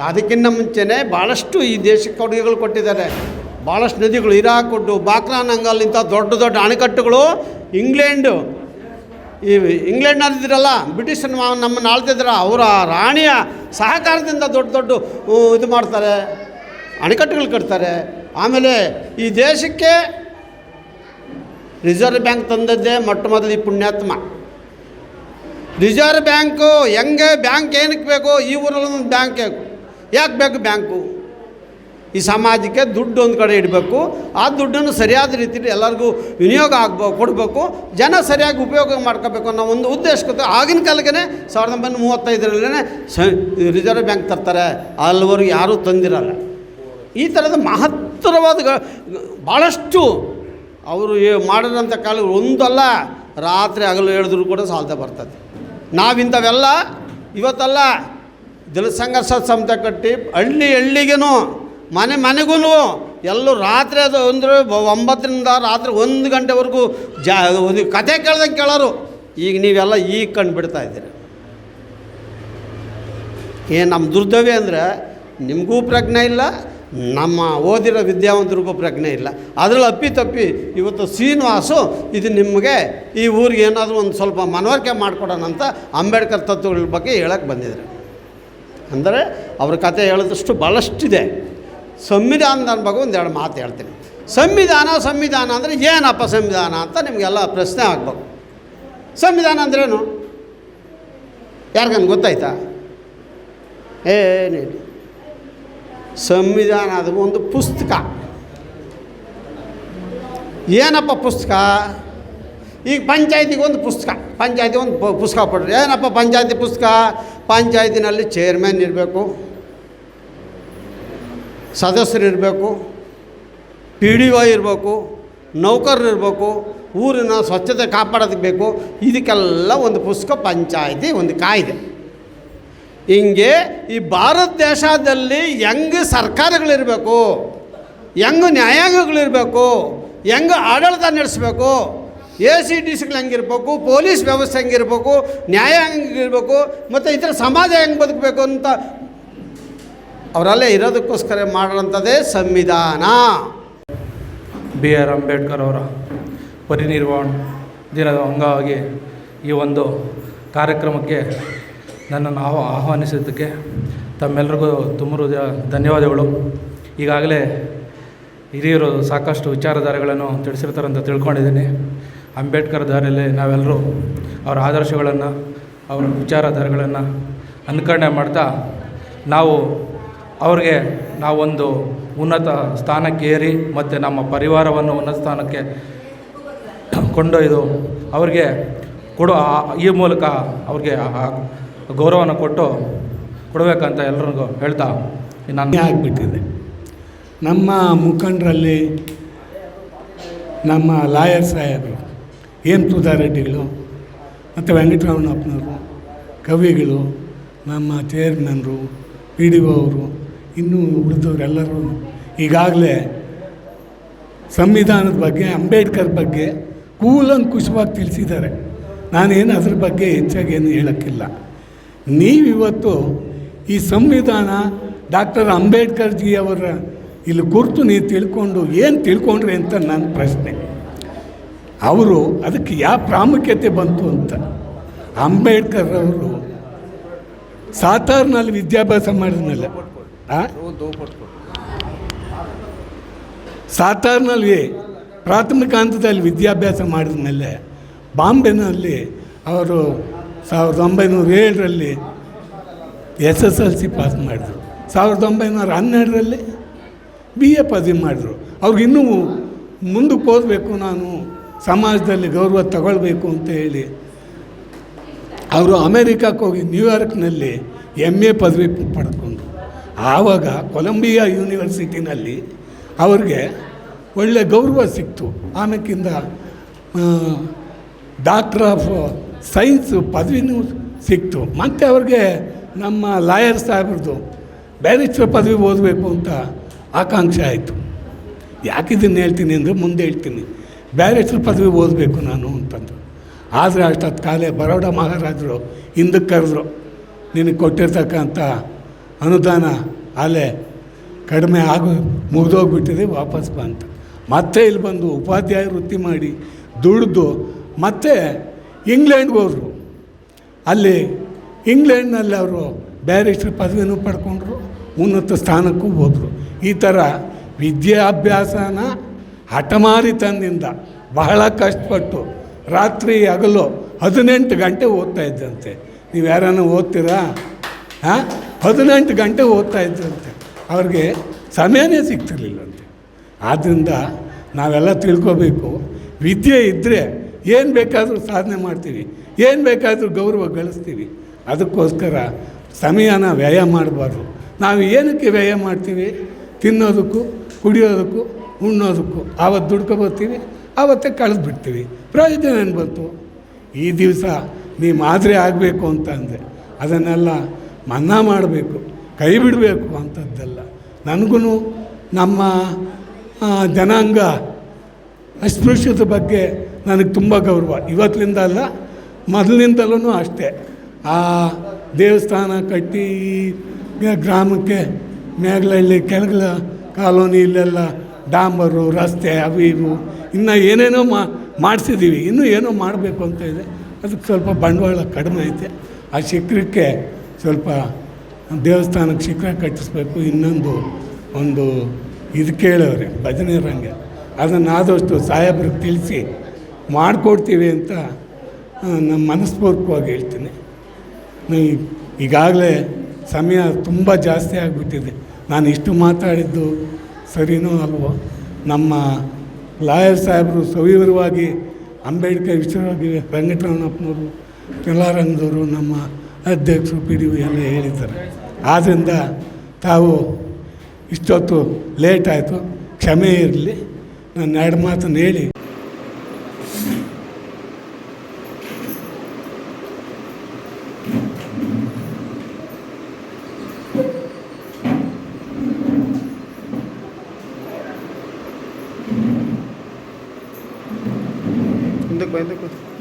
ಅದಕ್ಕಿಂತ ಮುಂಚೆನೇ ಭಾಳಷ್ಟು ಈ ದೇಶಕ್ಕೆ ಕೊಡುಗೆಗಳು ಕೊಟ್ಟಿದ್ದಾರೆ. ಭಾಳಷ್ಟು ನದಿಗಳು, ಹಿರಾಕೊಡ್ಡು, ಬಾಕ್ರಾನಂಗಲ್, ಇಂಥ ದೊಡ್ಡ ದೊಡ್ಡ ಅಣೆಕಟ್ಟುಗಳು ಇಂಗ್ಲೆಂಡ್ನಲ್ಲಿದ್ದಿರಲ್ಲ, ಬ್ರಿಟಿಷ್ ನಮ್ಮನ್ನು ಆಳ್ತಿದ್ರ, ಅವರ ರಾಣಿಯ ಸಹಕಾರದಿಂದ ದೊಡ್ಡ ಇದು ಮಾಡ್ತಾರೆ, ಅಣೆಕಟ್ಟುಗಳು ಕಟ್ತಾರೆ. ಆಮೇಲೆ ಈ ದೇಶಕ್ಕೆ ರಿಸರ್ವ್ ಬ್ಯಾಂಕ್ ತಂದದ್ದೇ ಮೊಟ್ಟ ಮೊದಲು ಈ ಪುಣ್ಯಾತ್ಮ. ರಿಸರ್ವ್ ಬ್ಯಾಂಕು ಹೆಂಗೆ, ಬ್ಯಾಂಕ್ ಏನಕ್ಕೆ ಬೇಕು? ಈ ಊರಲ್ಲಿ ಒಂದು ಬ್ಯಾಂಕ್ ಯಾಕೆ ಬೇಕು? ಬ್ಯಾಂಕು ಈ ಸಮಾಜಕ್ಕೆ ದುಡ್ಡು ಒಂದು ಕಡೆ ಇಡಬೇಕು, ಆ ದುಡ್ಡನ್ನು ಸರಿಯಾದ ರೀತಿಯಲ್ಲಿ ಎಲ್ಲರಿಗೂ ವಿನಿಯೋಗ ಕೊಡಬೇಕು, ಜನ ಸರಿಯಾಗಿ ಉಪಯೋಗ ಮಾಡ್ಕೋಬೇಕು ಅನ್ನೋ ಒಂದು ಉದ್ದೇಶಕ್ಕೆ ಆಗಿನ ಕಾಲಕ್ಕೆ 1935 ರಿಸರ್ವ್ ಬ್ಯಾಂಕ್ ತರ್ತಾರೆ, ಅಲ್ಲಿವರೆಗೂ ಯಾರೂ ತಂದಿರಲ್ಲ. ಈ ಥರದ ಮಹತ್ತರವಾದ ಭಾಳಷ್ಟು ಅವರು ಮಾಡಿರೋಂಥ ಕಾಲ ಒಂದಲ್ಲ, ರಾತ್ರಿ ಹಗಲು ಹೇಳಿದ್ರು ಕೂಡ ಸಾಲ್ತಾ ಬರ್ತದೆ. ನಾವಿಂಥವೆಲ್ಲ ಇವತ್ತಲ್ಲ, ಜಲಸಂಘರ್ಷ ಸಮಿತಿ ಕಟ್ಟಿ ಹಳ್ಳಿಗೂ ಮನೆಗೂ ಎಲ್ಲೂ ರಾತ್ರಿ ಅದು ಅಂದರೆ 9ರಿಂದ ರಾತ್ರಿ 1 ಗಂಟೆವರೆಗೂ ಒಂದು ಕತೆ ಕೇಳ್ದಂಗೆ ಕೇಳೋರು. ಈಗ ನೀವೆಲ್ಲ ಈಗ ಕಂಡು ಬಿಡ್ತಾ ಇದ್ದೀರಿ. ನಮ್ಮ ದುರ್ದವ್ಯ ಅಂದರೆ ನಿಮಗೂ ಪ್ರಜ್ಞೆ ಇಲ್ಲ, ನಮ್ಮ ಓದಿರೋ ವಿದ್ಯಾವಂತರಿಗೂ ಪ್ರಜ್ಞೆ ಇಲ್ಲ. ಅದರಲ್ಲಿ ಅಪ್ಪಿತಪ್ಪಿ ಇವತ್ತು ಶ್ರೀನಿವಾಸು ಇದು ನಿಮಗೆ ಈ ಊರಿಗೆ ಏನಾದರೂ ಒಂದು ಸ್ವಲ್ಪ ಮನವರಿಕೆ ಮಾಡಿಕೊಡೋಣ ಅಂತ ಅಂಬೇಡ್ಕರ್ ತತ್ವಗಳ ಬಗ್ಗೆ ಹೇಳಕ್ಕೆ ಬಂದಿದ್ದಾರೆ. ಅಂದರೆ ಅವ್ರ ಕತೆ ಹೇಳೋದಷ್ಟು ಭಾಳಷ್ಟಿದೆ. ಸಂವಿಧಾನದ ಬಗ್ಗೆ ಒಂದೆರಡು ಮಾತು ಹೇಳ್ತೀನಿ. ಸಂವಿಧಾನ ಅಂದರೆ ಏನಪ್ಪ ಸಂವಿಧಾನ ಅಂತ ನಿಮಗೆಲ್ಲ ಪ್ರಶ್ನೆ ಆಗಬೇಕು. ಸಂವಿಧಾನ ಅಂದ್ರೇನು ಯಾರಿಗಂದು ಗೊತ್ತಾಯ್ತಾ? ಏನಿಲ್ಲ. ಸಂವಿಧಾನ ಅದು ಒಂದು ಪುಸ್ತಕ. ಏನಪ್ಪ ಪುಸ್ತಕ? ಈಗ ಪಂಚಾಯತಿಗೆ ಒಂದು ಪುಸ್ತಕ, ಪಂಚಾಯತಿ ಒಂದು ಪುಸ್ತಕ ಕೊಡ್ರಿ. ಏನಪ್ಪ ಪಂಚಾಯತಿ ಪುಸ್ತಕ? ಪಂಚಾಯತಿನಲ್ಲಿ ಚೇರ್ಮನ್ ಇರಬೇಕು, ಸದಸ್ಯರು ಇರಬೇಕು, PDO ಇರಬೇಕು, ನೌಕರರು ಇರಬೇಕು, ಊರಿನ ಸ್ವಚ್ಛತೆ ಕಾಪಾಡೋದಕ್ಕೆ ಬೇಕು. ಇದಕ್ಕೆಲ್ಲ ಒಂದು ಪುಸ್ತಕ, ಪಂಚಾಯತಿ ಒಂದು ಕಾಯ್ದೆ. ಹಿಂಗೆ ಈ ಭಾರತ ದೇಶದಲ್ಲಿ ಹೆಂಗೆ ಸರ್ಕಾರಗಳಿರಬೇಕು, ಹೆಂಗೆ ನ್ಯಾಯಾಂಗಗಳಿರಬೇಕು, ಹೆಂಗೆ ಆಡಳಿತ ನಡೆಸಬೇಕು, ACDCಗಳು ಹೆಂಗಿರ್ಬೇಕು, ಪೊಲೀಸ್ ವ್ಯವಸ್ಥೆ ಹೆಂಗಿರ್ಬೇಕು, ನ್ಯಾಯಾಂಗ ಹೆಂಗಿರ್ಬೇಕು, ಮತ್ತು ಈ ಥರ ಸಮಾಜ ಹೆಂಗೆ ಬದುಕಬೇಕು ಅಂತ ಅವರಲ್ಲೇ ಇರೋದಕ್ಕೋಸ್ಕರ ಮಾಡೋಂಥದ್ದೇ ಸಂವಿಧಾನ. BR ಅಂಬೇಡ್ಕರ್ ಅವರ ಪರಿನಿರ್ವಾಣ ದಿನದ ಅಂಗವಾಗಿ ಈ ಒಂದು ಕಾರ್ಯಕ್ರಮಕ್ಕೆ ನನ್ನನ್ನು ಆಹ್ವಾನಿಸಿದ್ದಕ್ಕೆ ತಮ್ಮೆಲ್ಲರಿಗೂ ತುಂಬ ಧನ್ಯವಾದಗಳು. ಈಗಾಗಲೇ ಹಿರಿಯರು ಸಾಕಷ್ಟು ವಿಚಾರಧಾರೆಗಳನ್ನು ತಿಳಿಸಿರ್ತಾರೆ ಅಂತ ತಿಳ್ಕೊಂಡಿದ್ದೀನಿ. ಅಂಬೇಡ್ಕರ್ ದಾರಿಯಲ್ಲಿ ನಾವೆಲ್ಲರೂ ಅವರ ಆದರ್ಶಗಳನ್ನು, ಅವರ ವಿಚಾರಧಾರೆಗಳನ್ನು ಅನುಕರಣೆ ಮಾಡ್ತಾ ಅವ್ರಿಗೆ ನಾವೊಂದು ಉನ್ನತ ಸ್ಥಾನಕ್ಕೆ ಏರಿ ಮತ್ತು ನಮ್ಮ ಪರಿವಾರವನ್ನು ಉನ್ನತ ಸ್ಥಾನಕ್ಕೆ ಕೊಂಡೊಯ್ದು ಅವ್ರಿಗೆ ಈ ಮೂಲಕ ಅವ್ರಿಗೆ ಗೌರವನ ಕೊಡಬೇಕಂತ ಎಲ್ಲರಿಗೂ ಹೇಳ್ತಾ ನಾನು ಆಗಿಬಿಟ್ಟಿದೆ. ನಮ್ಮ ಮುಖಂಡರಲ್ಲಿ ನಮ್ಮ ಲಾಯರ್ ಸಾಹೇಬರು ಎನ್ ಸುಧಾರೆಡ್ಡಿಗಳು ಮತ್ತು ವೆಂಕಟರಮಣಪ್ಪನವರು, ಕವಿಗಳು, ನಮ್ಮ ಚೇರ್ಮನ್ರು, PDO ಅವರು, ಇನ್ನೂ ಉಳಿದವರೆಲ್ಲರೂ ಈಗಾಗಲೇ ಸಂವಿಧಾನದ ಬಗ್ಗೆ, ಅಂಬೇಡ್ಕರ್ ಬಗ್ಗೆ ಕೂಲಂಕುಷವಾಗಿ ತಿಳಿಸಿದ್ದಾರೆ. ನಾನೇನು ಅದ್ರ ಬಗ್ಗೆ ಹೆಚ್ಚಾಗೇನು ಹೇಳೋಕ್ಕಿಲ್ಲ. ನೀವಿವತ್ತು ಈ ಸಂವಿಧಾನ ಡಾಕ್ಟರ್ ಅಂಬೇಡ್ಕರ್ ಜಿ ಅವರ ಇಲ್ಲಿ ಕುರಿತು ನೀವು ತಿಳ್ಕೊಂಡು ಏನು ತಿಳ್ಕೊಂಡ್ರಿ ಅಂತ ನನ್ನ ಪ್ರಶ್ನೆ. ಅವರು ಅದಕ್ಕೆ ಯಾವ ಪ್ರಾಮುಖ್ಯತೆ ಬಂತು ಅಂತ. ಅಂಬೇಡ್ಕರ್ ಅವರು ಸಾತಾರ್ನಲ್ಲಿ ವಿದ್ಯಾಭ್ಯಾಸ ಮಾಡಿದ್ಮೇಲೆ ಸಾತಾರ್ನಲ್ಲಿ ಪ್ರಾಥಮಿಕ ಹಂತದಲ್ಲಿ ವಿದ್ಯಾಭ್ಯಾಸ ಮಾಡಿದ ಮೇಲೆ ಬಾಂಬೆನಲ್ಲಿ ಅವರು 1907ರಲ್ಲಿ SSLC ಪಾಸ್ ಮಾಡಿದರು. 1912ರಲ್ಲಿ BA ಪದವಿ ಮಾಡಿದ್ರು. ಅವ್ರಿಗಿನ್ನೂ ಮುಂದಕ್ಕೆ ಓದಬೇಕು, ನಾನು ಸಮಾಜದಲ್ಲಿ ಗೌರವ ತಗೊಳ್ಬೇಕು ಅಂತ ಹೇಳಿ ಅವರು ಅಮೇರಿಕಕ್ಕೆ ಹೋಗಿ ನ್ಯೂಯಾರ್ಕ್ನಲ್ಲಿ MA ಪದವಿ ಪಡ್ಕೊಂಡ್ರು. ಆವಾಗ ಕೊಲಂಬಿಯಾ ಯೂನಿವರ್ಸಿಟಿನಲ್ಲಿ ಅವ್ರಿಗೆ ಒಳ್ಳೆ ಗೌರವ ಸಿಕ್ತು. ಆಮೇಕಿಂದ ಡಾಕ್ಟರ್ ಆಫ್ ಸೈನ್ಸ್ ಪದವಿನೂ ಸಿಕ್ತು. ಮತ್ತು ಅವ್ರಿಗೆ ನಮ್ಮ ಲಾಯರ್ ಸಾಹೇಬ್ರದ್ದು ಬ್ಯಾರಿಸ್ಟರ್ ಪದವಿ ಓದಬೇಕು ಅಂತ ಆಕಾಂಕ್ಷೆ ಆಯಿತು. ಯಾಕಿದನ್ನು ಹೇಳ್ತೀನಿ ಅಂದರೆ ಮುಂದೆ ಹೇಳ್ತೀನಿ. ಬ್ಯಾರಿಸ್ಟರ್ ಪದವಿ ಓದಬೇಕು ನಾನು ಅಂತಂದು. ಆದರೆ ಅಷ್ಟೊತ್ತು ಕಾಲೇ ಬರೋಡ ಮಹಾರಾಜರು ಹಿಂದಕ್ಕೆ ಕರೆದ್ರು, ನಿನಗೆ ಕೊಟ್ಟಿರ್ತಕ್ಕಂಥ ಅನುದಾನ ಅಲ್ಲೇ ಕಡಿಮೆ ಮುಗಿದೋಗ್ಬಿಟ್ಟಿದೆ, ವಾಪಸ್ ಬಾ ಅಂತ. ಮತ್ತೆ ಇಲ್ಲಿ ಬಂದು ಉಪಾಧ್ಯಾಯ ವೃತ್ತಿ ಮಾಡಿ ದುಡಿದು ಮತ್ತೆ ಇಂಗ್ಲೆಂಡ್ಗೆ ಹೋದರು. ಅಲ್ಲಿ ಇಂಗ್ಲೆಂಡ್ನಲ್ಲಿ ಅವರು ಬ್ಯಾರಿಸ್ಟರ್ ಪದವಿನೂ ಪಡ್ಕೊಂಡ್ರು, ಉನ್ನತ ಸ್ಥಾನಕ್ಕೂ ಹೋದರು. ಈ ಥರ ವಿದ್ಯಾಭ್ಯಾಸನ ಹಠಮಾರಿತನದಿಂದ ಬಹಳ ಕಷ್ಟಪಟ್ಟು ರಾತ್ರಿ ಹಗಲು 18 ಗಂಟೆ ಓದ್ತಾ ಇದ್ದಂತೆ. ನೀವು ಯಾರನ್ನ ಓದ್ತೀರಾ? 18 ಗಂಟೆ ಓದ್ತಾ ಇದ್ದಂತೆ. ಅವ್ರಿಗೆ ಸಮಯನೇ ಸಿಗ್ತಿರ್ಲಿಲ್ಲಂತೆ. ಆದ್ದರಿಂದ ನಾವೆಲ್ಲ ತಿಳ್ಕೊಬೇಕು, ವಿದ್ಯೆ ಇದ್ದರೆ ಏನು ಬೇಕಾದರೂ ಸಾಧನೆ ಮಾಡ್ತೀವಿ, ಏನು ಬೇಕಾದರೂ ಗೌರವ ಗಳಿಸ್ತೀವಿ. ಅದಕ್ಕೋಸ್ಕರ ಸಮಯನ ವ್ಯಯ ಮಾಡಬಾರ್ದು. ನಾವು ಏನಕ್ಕೆ ವ್ಯಯ ಮಾಡ್ತೀವಿ? ತಿನ್ನೋದಕ್ಕೂ, ಕುಡಿಯೋದಕ್ಕೂ, ಉಣ್ಣೋದಕ್ಕೂ. ಆವತ್ತು ದುಡ್ಕೊಬರ್ತೀವಿ, ಆವತ್ತೇ ಕಳೆದ್ಬಿಡ್ತೀವಿ. ಪ್ರಯೋಜನ ಏನು ಬಂತು? ಈ ದಿವಸ ನೀ ಮಾದರಿ ಆಗಬೇಕು ಅಂತ ಅಂದೆ, ಅದನ್ನೆಲ್ಲ ಮನ್ನಾ ಮಾಡಬೇಕು, ಕೈ ಬಿಡಬೇಕು ಅಂಥದ್ದೆಲ್ಲ. ನನಗೂ ನಮ್ಮ ಜನಾಂಗ ಅಸ್ಪೃಶ್ಯತೆ ಬಗ್ಗೆ ನನಗೆ ತುಂಬ ಗೌರವ. ಇವತ್ತಿನಿಂದ ಅಲ್ಲ, ಮೊದಲಿನಿಂದಲೂ ಅಷ್ಟೇ. ಆ ದೇವಸ್ಥಾನ ಕಟ್ಟಿ ಈ ಗ್ರಾಮಕ್ಕೆ ಮೇಘಲಹಳ್ಳಿ ಕೆಳಗಲ ಕಾಲೋನಿ ಇಲ್ಲೆಲ್ಲ ಡಾಂಬರು ರಸ್ತೆ ಅವು ಇವು ಇನ್ನು ಏನೇನೋ ಮಾಡಿಸಿದ್ದೀವಿ. ಇನ್ನೂ ಏನೋ ಮಾಡಬೇಕು ಅಂತ ಇದೆ. ಅದಕ್ಕೆ ಸ್ವಲ್ಪ ಬಂಡವಾಳ ಕಡಿಮೆ ಐತೆ. ಆ ಶಿಖರಕ್ಕೆ ಸ್ವಲ್ಪ ದೇವಸ್ಥಾನಕ್ಕೆ ಶಿಖರ ಕಟ್ಟಿಸ್ಬೇಕು. ಇನ್ನೊಂದು ಒಂದು ಇದು ಕೇಳವ್ರೆ ಭಜನೆ ರಂಗ, ಅದನ್ನು ಆದಷ್ಟು ಸಾಹೇಬ್ರಿಗೆ ತಿಳಿಸಿ ಮಾಡಿಕೊಡ್ತೀವಿ ಅಂತ ನಮ್ಮ ಮನಸ್ಪೂರ್ವಕವಾಗಿ ಹೇಳ್ತೀನಿ. ಈಗಾಗಲೇ ಸಮಯ ತುಂಬ ಜಾಸ್ತಿ ಆಗಿಬಿಟ್ಟಿದೆ. ನಾನು ಇಷ್ಟು ಮಾತಾಡಿದ್ದು ಸರಿನೋ ಅಲ್ವೋ? ನಮ್ಮ ಲಾಯರ್ ಸಾಹೇಬರು ಸವಿವರವಾಗಿ ಅಂಬೇಡ್ಕರ್ ವಿಷಯವಾಗಿ ವೆಂಕಟರಮಣಪ್ಪನವರು, ಕೆಲಾರಂಗದವರು, ನಮ್ಮ ಅಧ್ಯಕ್ಷರು PDO ಎಲ್ಲ ಹೇಳಿದ್ದಾರೆ. ಆದ್ದರಿಂದ ತಾವು ಇಷ್ಟೊತ್ತು ಲೇಟ್ ಆಯಿತು, ಕ್ಷಮೆ ಇರಲಿ. ನಾನು 2 ಮಾತನ್ನು ಹೇಳಿ ಹಿಂದಕ್ಕೆ